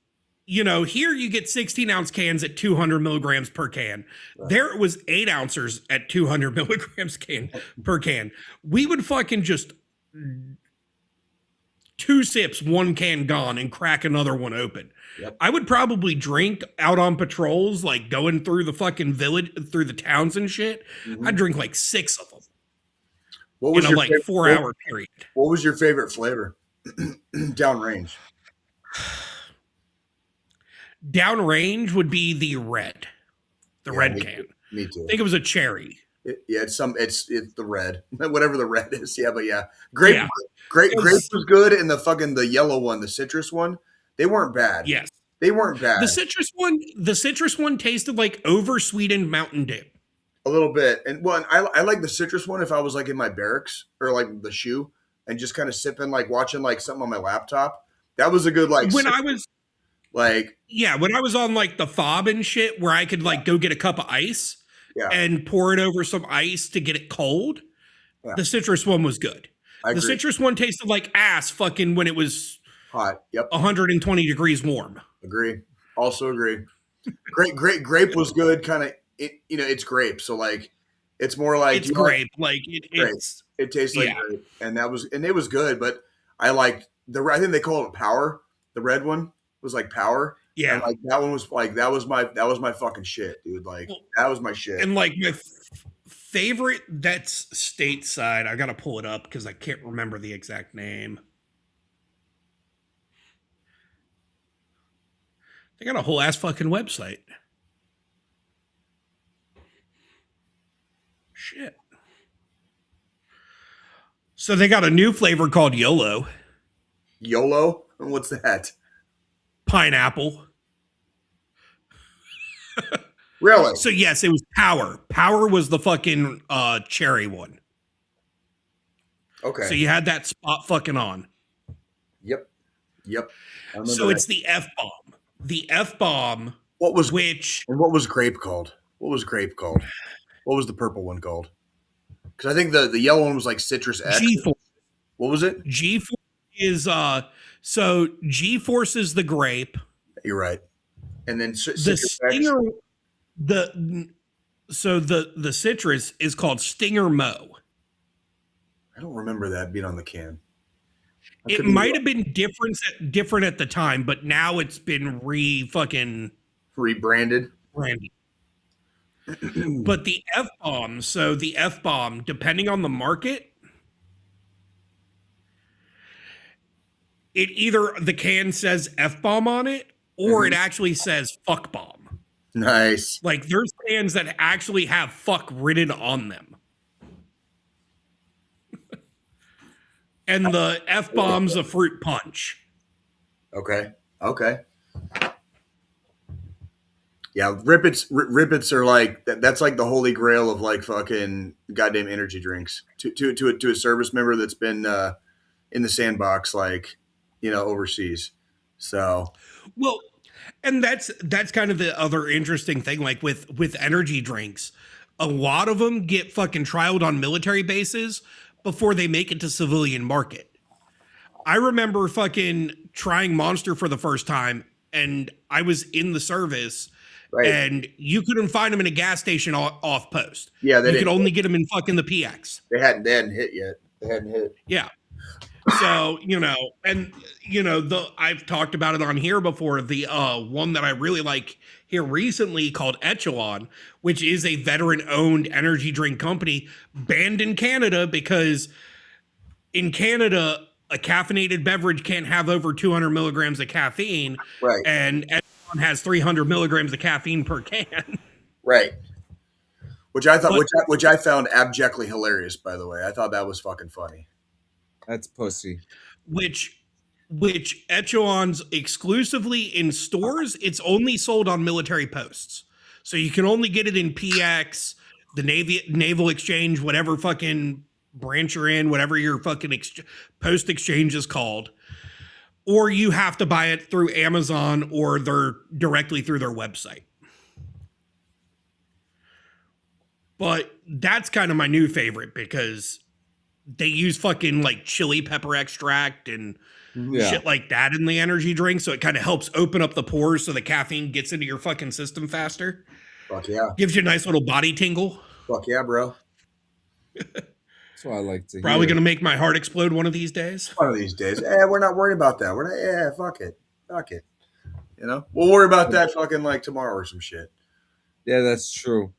here you get 16-ounce cans at 200 milligrams per can. Right. There it was 8 ounces at 200 milligrams per can. We would fucking just 2 sips, 1 can gone, and crack another one open. Yep. I would probably drink out on patrols, like going through the fucking village, through the towns and shit. Mm-hmm. I'd drink like 6 of them.
What was
in a like 4-hour period?
What was your favorite flavor? Downrange.
Downrange would be the red, red can.
Me too.
I think it was a cherry.
It's the red, whatever the red is. Yeah, but yeah, grape was good, and the yellow one, the citrus one, they weren't bad.
Yes,
they weren't bad.
The citrus one tasted like over-sweetened Mountain Dew.
A little bit, and I like the citrus one if I was like in my barracks or like the shoe and just kind of sipping, like watching like something on my laptop. That was a good like
when I was on like the fob and shit where I could like go get a cup of ice and pour it over some ice to get it cold. Yeah. The citrus one was good. The citrus one tasted like ass fucking when it was
hot. Yep.
120 degrees warm.
Agree. Also agree. Grape was good. Kind of it's grape. So like it's more like
it's grape. Like
it tastes like grape. And it was good, but I liked I think they call it Power. The red one was like Power.
Yeah.
And like that one was like that was my fucking shit, dude. Like that was my shit.
And like my favorite that's stateside. I gotta pull it up because I can't remember the exact name. They got a whole ass fucking website. Shit. So they got a new flavor called YOLO.
YOLO? What's that?
Pineapple.
Really?
So yes, it was Power. Power was the fucking cherry one.
Okay.
So you had that spot fucking on.
Yep.
So it's the F-bomb. The F-bomb.
What was grape called? What was the purple one called? Because I think the yellow one was like Citrus X.
G-Force.
What was it?
G-Force is so G-Force is the grape.
You're right. And then
the Stinger the citrus is called Stinger Mo.
I don't remember that being on the can.
It might have been different at the time, but now it's been
rebranded.
But the F-bomb, depending on the market, it either the can says F-bomb on it or it actually says fuck bomb.
Nice.
Like there's cans that actually have fuck written on them. And the F-bomb's a fruit punch.
Okay. Yeah, Rippets are like that's like the holy grail of like fucking goddamn energy drinks to a service member that's been in the sandbox like overseas. So
well, and that's kind of the other interesting thing. Like with energy drinks, a lot of them get fucking trialed on military bases before they make it to civilian market. I remember fucking trying Monster for the first time, and I was in the service. Right. And you couldn't find them in a gas station off post.
Yeah,
you could only get them in fucking the PX.
They hadn't hit yet.
Yeah. So I've talked about it on here before. The one that I really like here recently called Echelon, which is a veteran-owned energy drink company banned in Canada because in Canada a caffeinated beverage can't have over 200 milligrams of caffeine.
Right.
And has 300 milligrams of caffeine per can.
Right. Which I thought, which I found abjectly hilarious, by the way. I thought that was fucking funny.
That's pussy.
Which Echelon's exclusively in stores. It's only sold on military posts. So you can only get it in PX, the Naval Exchange, whatever fucking branch you're in, whatever your fucking post exchange is called. Or you have to buy it through Amazon or directly through their website.
But that's kind of my new favorite because they use fucking like chili pepper extract and shit like that in the energy drink. So it kind of helps open up the pores so the caffeine gets into your fucking system faster.
Fuck yeah.
Gives you a nice little body tingle.
Fuck yeah, bro.
That's what I like to hear.
Probably going to make my heart explode one of these days.
One of these days. We're not worried about that. We're not, fuck it. Fuck it. You know? We'll worry about that fucking like tomorrow or some shit.
Yeah, that's true.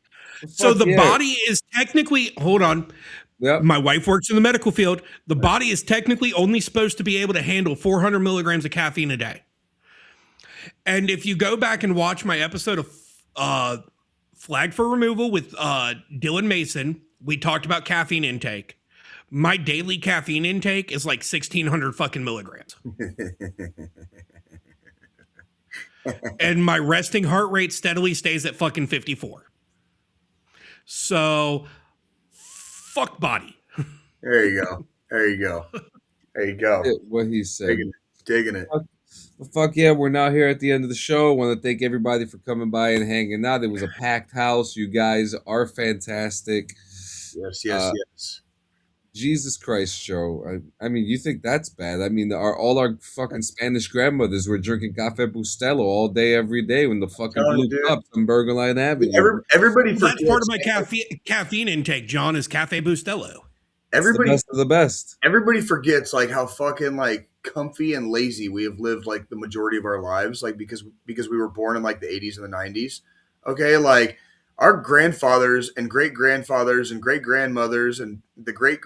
So the body is technically, hold on.
Yep.
My wife works in the medical field. The body is technically only supposed to be able to handle 400 milligrams of caffeine a day. And if you go back and watch my episode of Flag for Removal with Dylan Mason, we talked about caffeine intake. My daily caffeine intake is like 1,600 fucking milligrams. And my resting heart rate steadily stays at fucking 54. So, fuck body.
There you go. There you go. There you go.
What he said.
Digging it.
Fuck yeah, we're now here at the end of the show. I want to thank everybody for coming by and hanging out. It was a packed house. You guys are fantastic.
Yes.
Jesus Christ, Joe. I mean, you think that's bad? I mean, all our fucking Spanish grandmothers were drinking Café Bustelo all day, every day when the fucking blue cups on Burger Line Avenue.
Everybody forgets.
That's part of my caffeine intake, John, is Café Bustelo.
Everybody,
the best of the best.
Everybody forgets like how fucking like comfy and lazy we have lived like the majority of our lives, like because we were born in like the 80s and the 90s. Okay, like our grandfathers and great grandfathers and great grandmothers and the great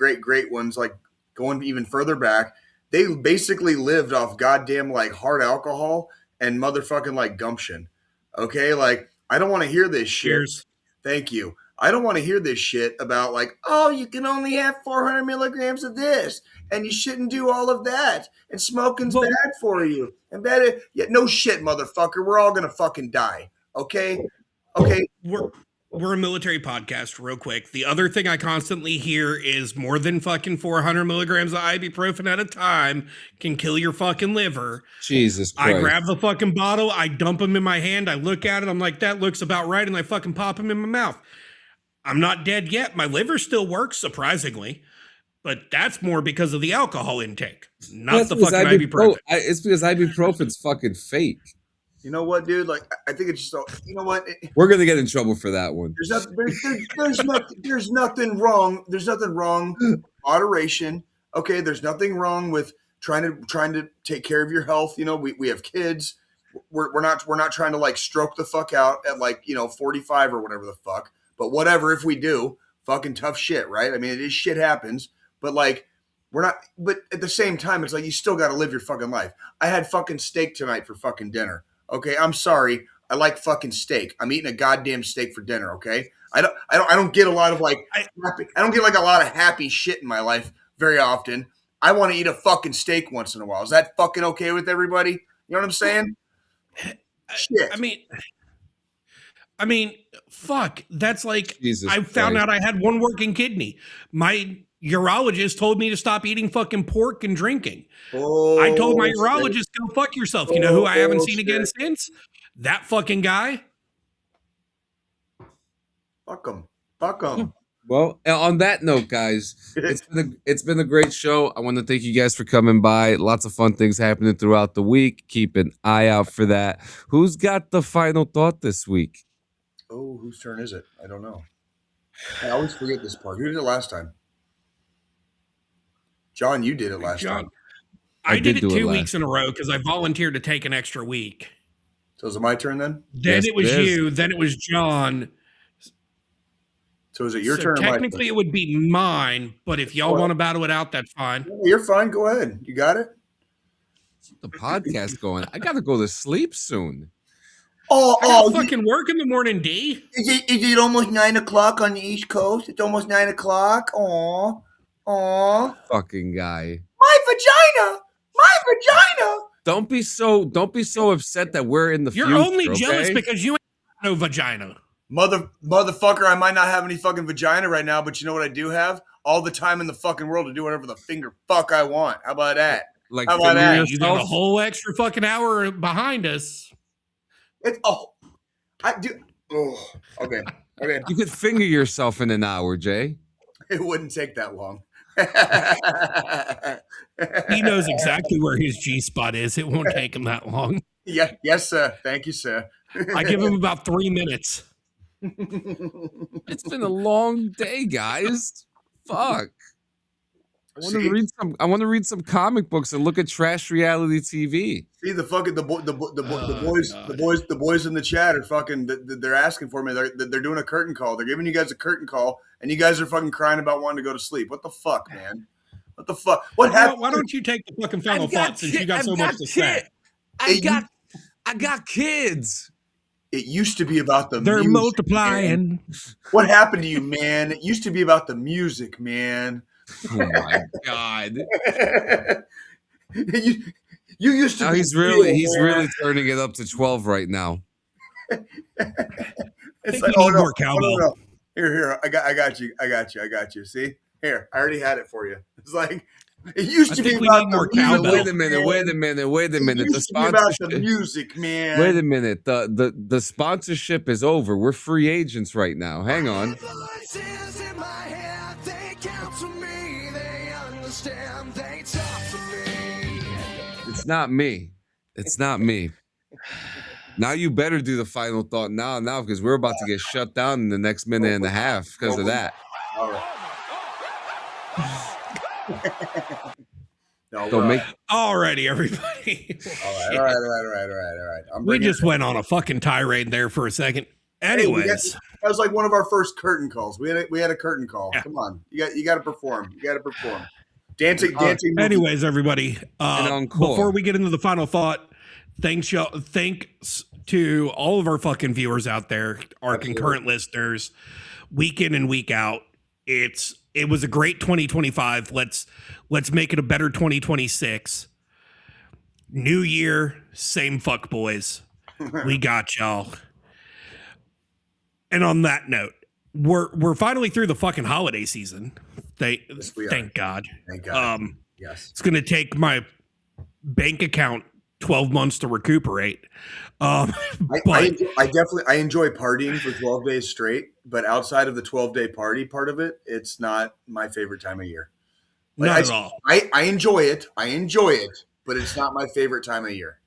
ones, like going even further back, they basically lived off goddamn like hard alcohol and motherfucking like gumption. Okay, like I don't want to hear this shit.
Cheers.
Thank you. I don't want to hear this shit about like, oh, you can only have 400 milligrams of this and you shouldn't do all of that and smoking's bad for you and bad. Yeah, no shit, motherfucker. We're all gonna fucking die. Okay.
We're a military podcast, real quick. The other thing I constantly hear is more than fucking 400 milligrams of ibuprofen at a time can kill your fucking liver.
Jesus Christ.
I grab the fucking bottle, I dump them in my hand, I look at it, I'm like, that looks about right, and I fucking pop them in my mouth. I'm not dead yet. My liver still works, surprisingly. But that's more because of the alcohol intake, not the fucking ibuprofen.
It's because ibuprofen's fucking fake.
You know what, dude? Like, I think it's just, you know what?
We're gonna get in trouble for that one.
There's nothing wrong. There's nothing wrong with moderation. Okay, there's nothing wrong with trying to take care of your health. You know, we have kids. We're not trying to like stroke the fuck out at like 45 or whatever the fuck. But whatever, if we do, fucking tough shit, right? I mean, shit happens. But like, we're not. But at the same time, it's like you still got to live your fucking life. I had fucking steak tonight for fucking dinner. Okay, I'm sorry. I like fucking steak. I'm eating a goddamn steak for dinner. Okay, I don't get a lot of like I don't get like a lot of happy shit in my life very often. I want to eat a fucking steak once in a while. Is that fucking okay with everybody? You know what I'm saying? Shit.
I mean, fuck. That's like
Jesus
I found
Christ.
out I had one working kidney. My urologist told me to stop eating fucking pork and drinking. I told my urologist, go fuck yourself. You know who I haven't seen again since? That fucking guy.
Fuck him.
Well, on that note, guys, it's been a great show. I want to thank you guys for coming by. Lots of fun things happening throughout the week. Keep an eye out for that. Who's got the final thought this week?
Oh, whose turn is it? I don't know. I always forget this part. Who did it last time? John, you did it last time.
I did it 2 weeks in a row because I volunteered to take an extra week.
So is it my turn then?
Then it was you. Then it was John.
So is it your turn?
Technically, it would be mine. But if y'all want to battle it out, that's fine.
You're fine. Go ahead. You got it.
Keep the podcast going. I got to go to sleep soon.
I got fucking work in the morning, D.
Is it almost 9 o'clock on the East Coast? It's almost 9 o'clock. Aw.
Fucking guy.
My vagina.
Don't be so upset that we're in the future.
You're only jealous because you ain't got no vagina.
Motherfucker, I might not have any fucking vagina right now, but you know what I do have? All the time in the fucking world to do whatever the finger fuck I want. How about that?
Like,
how about that?
You got a whole extra fucking hour behind us.
I do. Oh, okay. Okay.
You could finger yourself in an hour, Jay.
It wouldn't take that long.
He knows exactly where his G spot is. It won't take him that long.
Yeah, yes, sir. Thank you, sir.
I give him about 3 minutes.
It's been a long day, guys. Fuck. I want to read some comic books and look at trash reality TV.
See the fucking the boys in the chat are fucking. They're asking for me. They're doing a curtain call. They're giving you guys a curtain call, and you guys are fucking crying about wanting to go to sleep. What the fuck, man? What the fuck? What happened?
Why don't you take the fucking final thought since you got so much to say?
I got kids.
It used to be about the
They're
music,
multiplying.
man. What happened to you, man? It used to be about the music, man.
Oh my god.
you used to.
Now
be
he's
real,
really turning it up to 12 right now.
It's like, oh no, more cowbell. No. Here, I got you. See, here, I already had it for you. It's like it used to be about more cowbell.
Wait a minute.
The sponsorship about the music, man.
Wait a minute. The sponsorship is over. We're free agents right now. Hang on. It's not me. It's not me. Now you better do the final thought now, because we're about to get shut down in the next minute and a half because of that.
All right.
Alrighty, everybody.
All right.
We just went on a fucking tirade there for a second. Anyways,
that was like one of our first curtain calls. We had a curtain call. Yeah. Come on, you got to perform. Dancing.
Anyways, everybody. Before we get into the final thought, thanks to all of our fucking viewers out there, our concurrent listeners, week in and week out. It was a great 2025. Let's make it a better 2026. New year, same fuck boys. We got y'all. And on that note, we're finally through the fucking holiday season. Thank God.
Thank God.
Yes. It's going to take my bank account 12 months to recuperate.
I enjoy partying for 12 days straight, but outside of the 12-day party part of it, it's not my favorite time of year.
Not at all.
I enjoy it, but it's not my favorite time of year.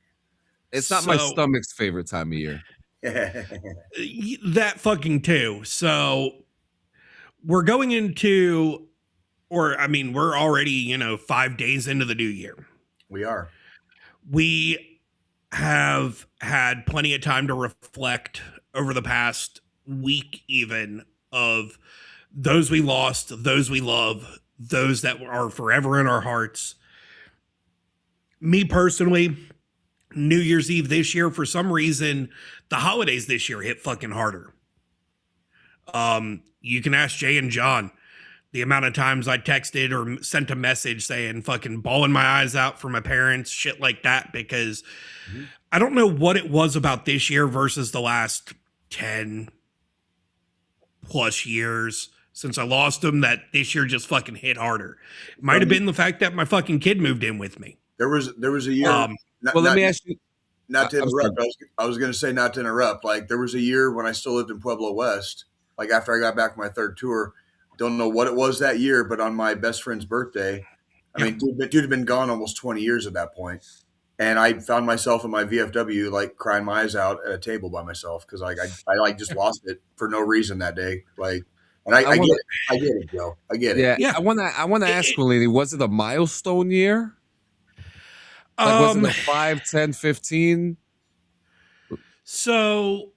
It's not my stomach's favorite time of year.
That fucking too. So we're going into, we're already, 5 days into the new year.
We are.
We have had plenty of time to reflect over the past week, even, of those we lost, those we love, those that are forever in our hearts. Me personally, New Year's Eve this year, for some reason, the holidays this year hit fucking harder. You can ask Jay and John the amount of times I texted or sent a message saying fucking bawling my eyes out for my parents, shit like that, because I don't know what it was about this year versus the last 10 plus years since I lost them that this year just fucking hit harder. It might have been the fact that my fucking kid moved in with me.
There was a year.
Let me ask you.
Not to interrupt. I was going to say not to interrupt. Like there was a year when I still lived in Pueblo West. Like after I got back from my third tour, don't know what it was that year, but on my best friend's birthday, dude had been gone almost 20 years at that point. And I found myself in my VFW, like crying my eyes out at a table by myself. Cause like, I just lost it for no reason that day. Like, and I get it, Joe. I get it.
Yeah. I want to ask Lily, was it a milestone year? Like, was it a 5, 10, 15?
So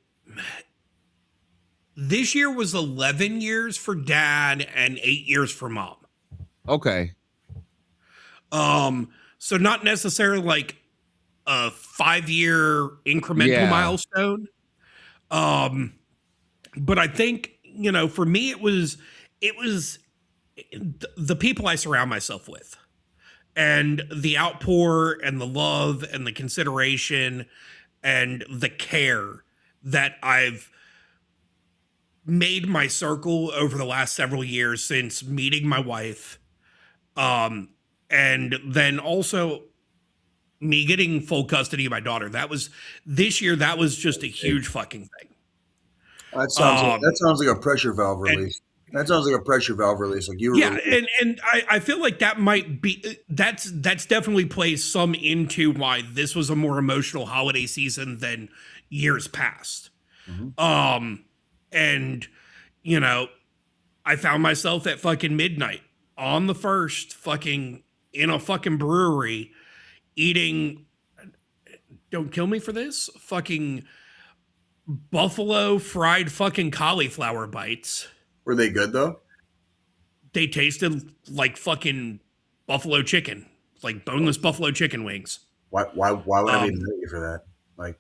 this year was 11 years for dad and 8 years for mom.
Okay.
So not necessarily like a 5-year incremental milestone. But I think, for me, it was the people I surround myself with and the outpour and the love and the consideration and the care that I've made my circle over the last several years since meeting my wife. And then also me getting full custody of my daughter. This year, that was just a huge fucking thing.
That sounds like a pressure valve release. That sounds like a pressure valve release. Like you were
and I feel like that might be that's definitely plays some into why this was a more emotional holiday season than years past. And you know, I found myself at fucking midnight on the 1st fucking in a fucking brewery eating, don't kill me for this, fucking buffalo fried fucking cauliflower bites.
Were they good though?
They tasted like fucking buffalo chicken, like boneless buffalo chicken wings.
Why would I be mad at you for that? Like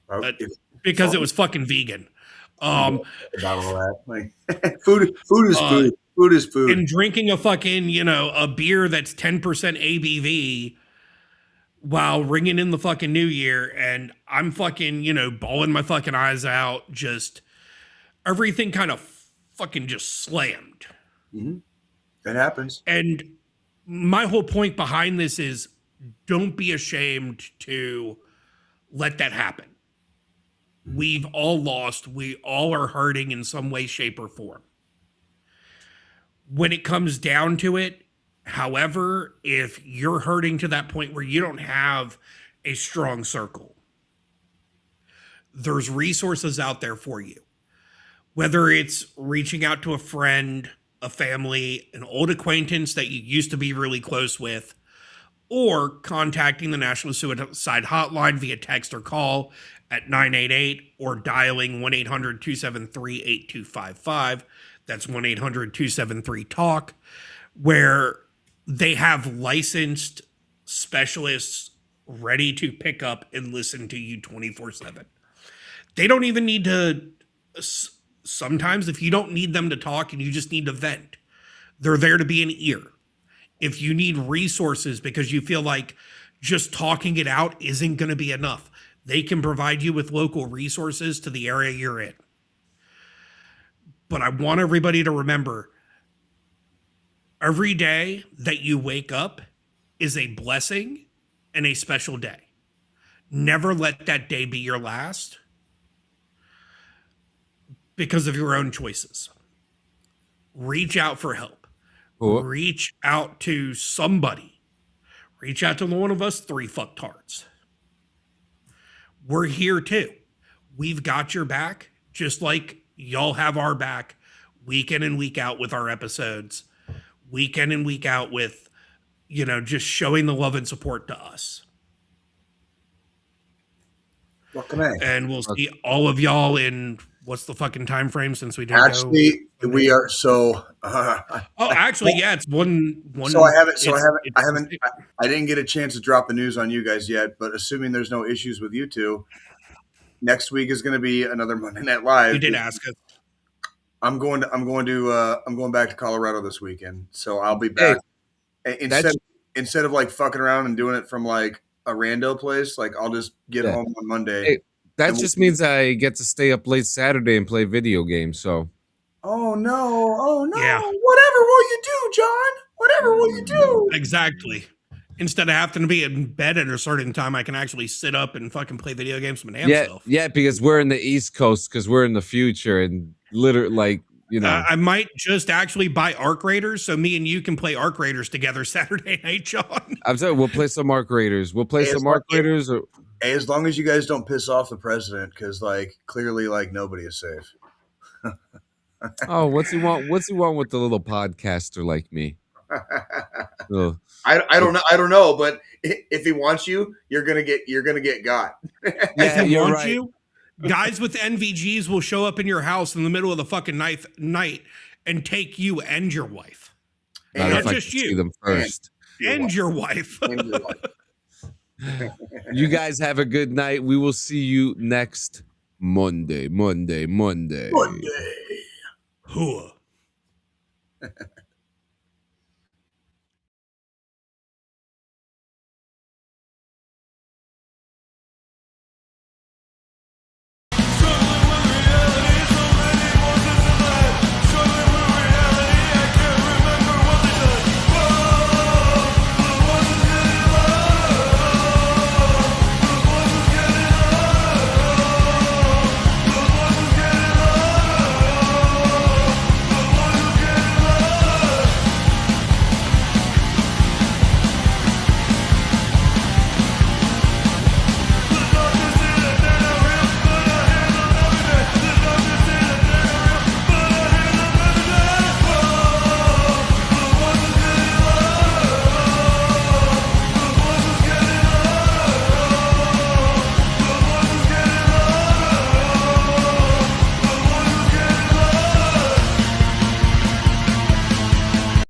because it was fucking vegan.
About all that, like food is food. Food is food.
And drinking a fucking, you know, a beer that's 10% ABV while ringing in the fucking new year, and I'm fucking, you know, bawling my fucking eyes out. Just everything kind of fucking just slammed.
It happens.
And my whole point behind this is don't be ashamed to let that happen. We've all lost. We all are hurting in some way, shape, or form. When it comes down to it, however, if you're hurting to that point where you don't have a strong circle, there's resources out there for you. Whether it's reaching out to a friend, a family, an old acquaintance that you used to be really close with, or contacting the National Suicide Hotline via text or call at 988 or dialing 1-800-273-8255. That's 1-800-273-TALK, where they have licensed specialists ready to pick up and listen to you 24/7. They don't even need to, sometimes if you don't need them to talk and you just need to vent, they're there to be an ear. If you need resources because you feel like just talking it out isn't going to be enough, they can provide you with local resources to the area you're in. But I want everybody to remember, every day that you wake up is a blessing and a special day. Never let that day be your last because of your own choices. Reach out for help. Reach out to somebody. Reach out to one of us 3 fucktards. We're here too. We've got your back, just like y'all have our back week in and week out with our episodes, week in and week out with, you know, just showing the love and support to us. And we'll see all of y'all in, what's the fucking time frame since we didn't
actually go? We are so
actually yeah, it's one
so I didn't get a chance to drop the news on you guys yet, but assuming there's no issues with you two, next week is going to be another Monday Night Live.
You did ask us.
I'm going back to Colorado this weekend, so I'll be back. Instead of like fucking around and doing it from like a rando place, like I'll just get home on Monday.
Hey, that just means I get to stay up late Saturday and play video games. So.
Oh no!
Yeah.
Whatever will you do, John? Whatever will you do?
Exactly. Instead of having to be in bed at a certain time, I can actually sit up and fucking play video games with my damn self.
Yeah, because we're in the East Coast, because we're in the future, and literally, like, you know.
I might just actually buy Arc Raiders so me and you can play Arc Raiders together Saturday night, John.
I'm saying we'll play some Arc Raiders.
As long as you guys don't piss off the president, because like clearly, like nobody is safe.
Oh, what's he want? What's he want with the little podcaster like me?
I don't know, but if he wants you, you're gonna get got.
If he wants you, guys with NVGs will show up in your house in the middle of the fucking night and take you and your wife.
Not just you. See them first.
And your wife.
You guys have a good night. We will see you next Monday.
Hooah.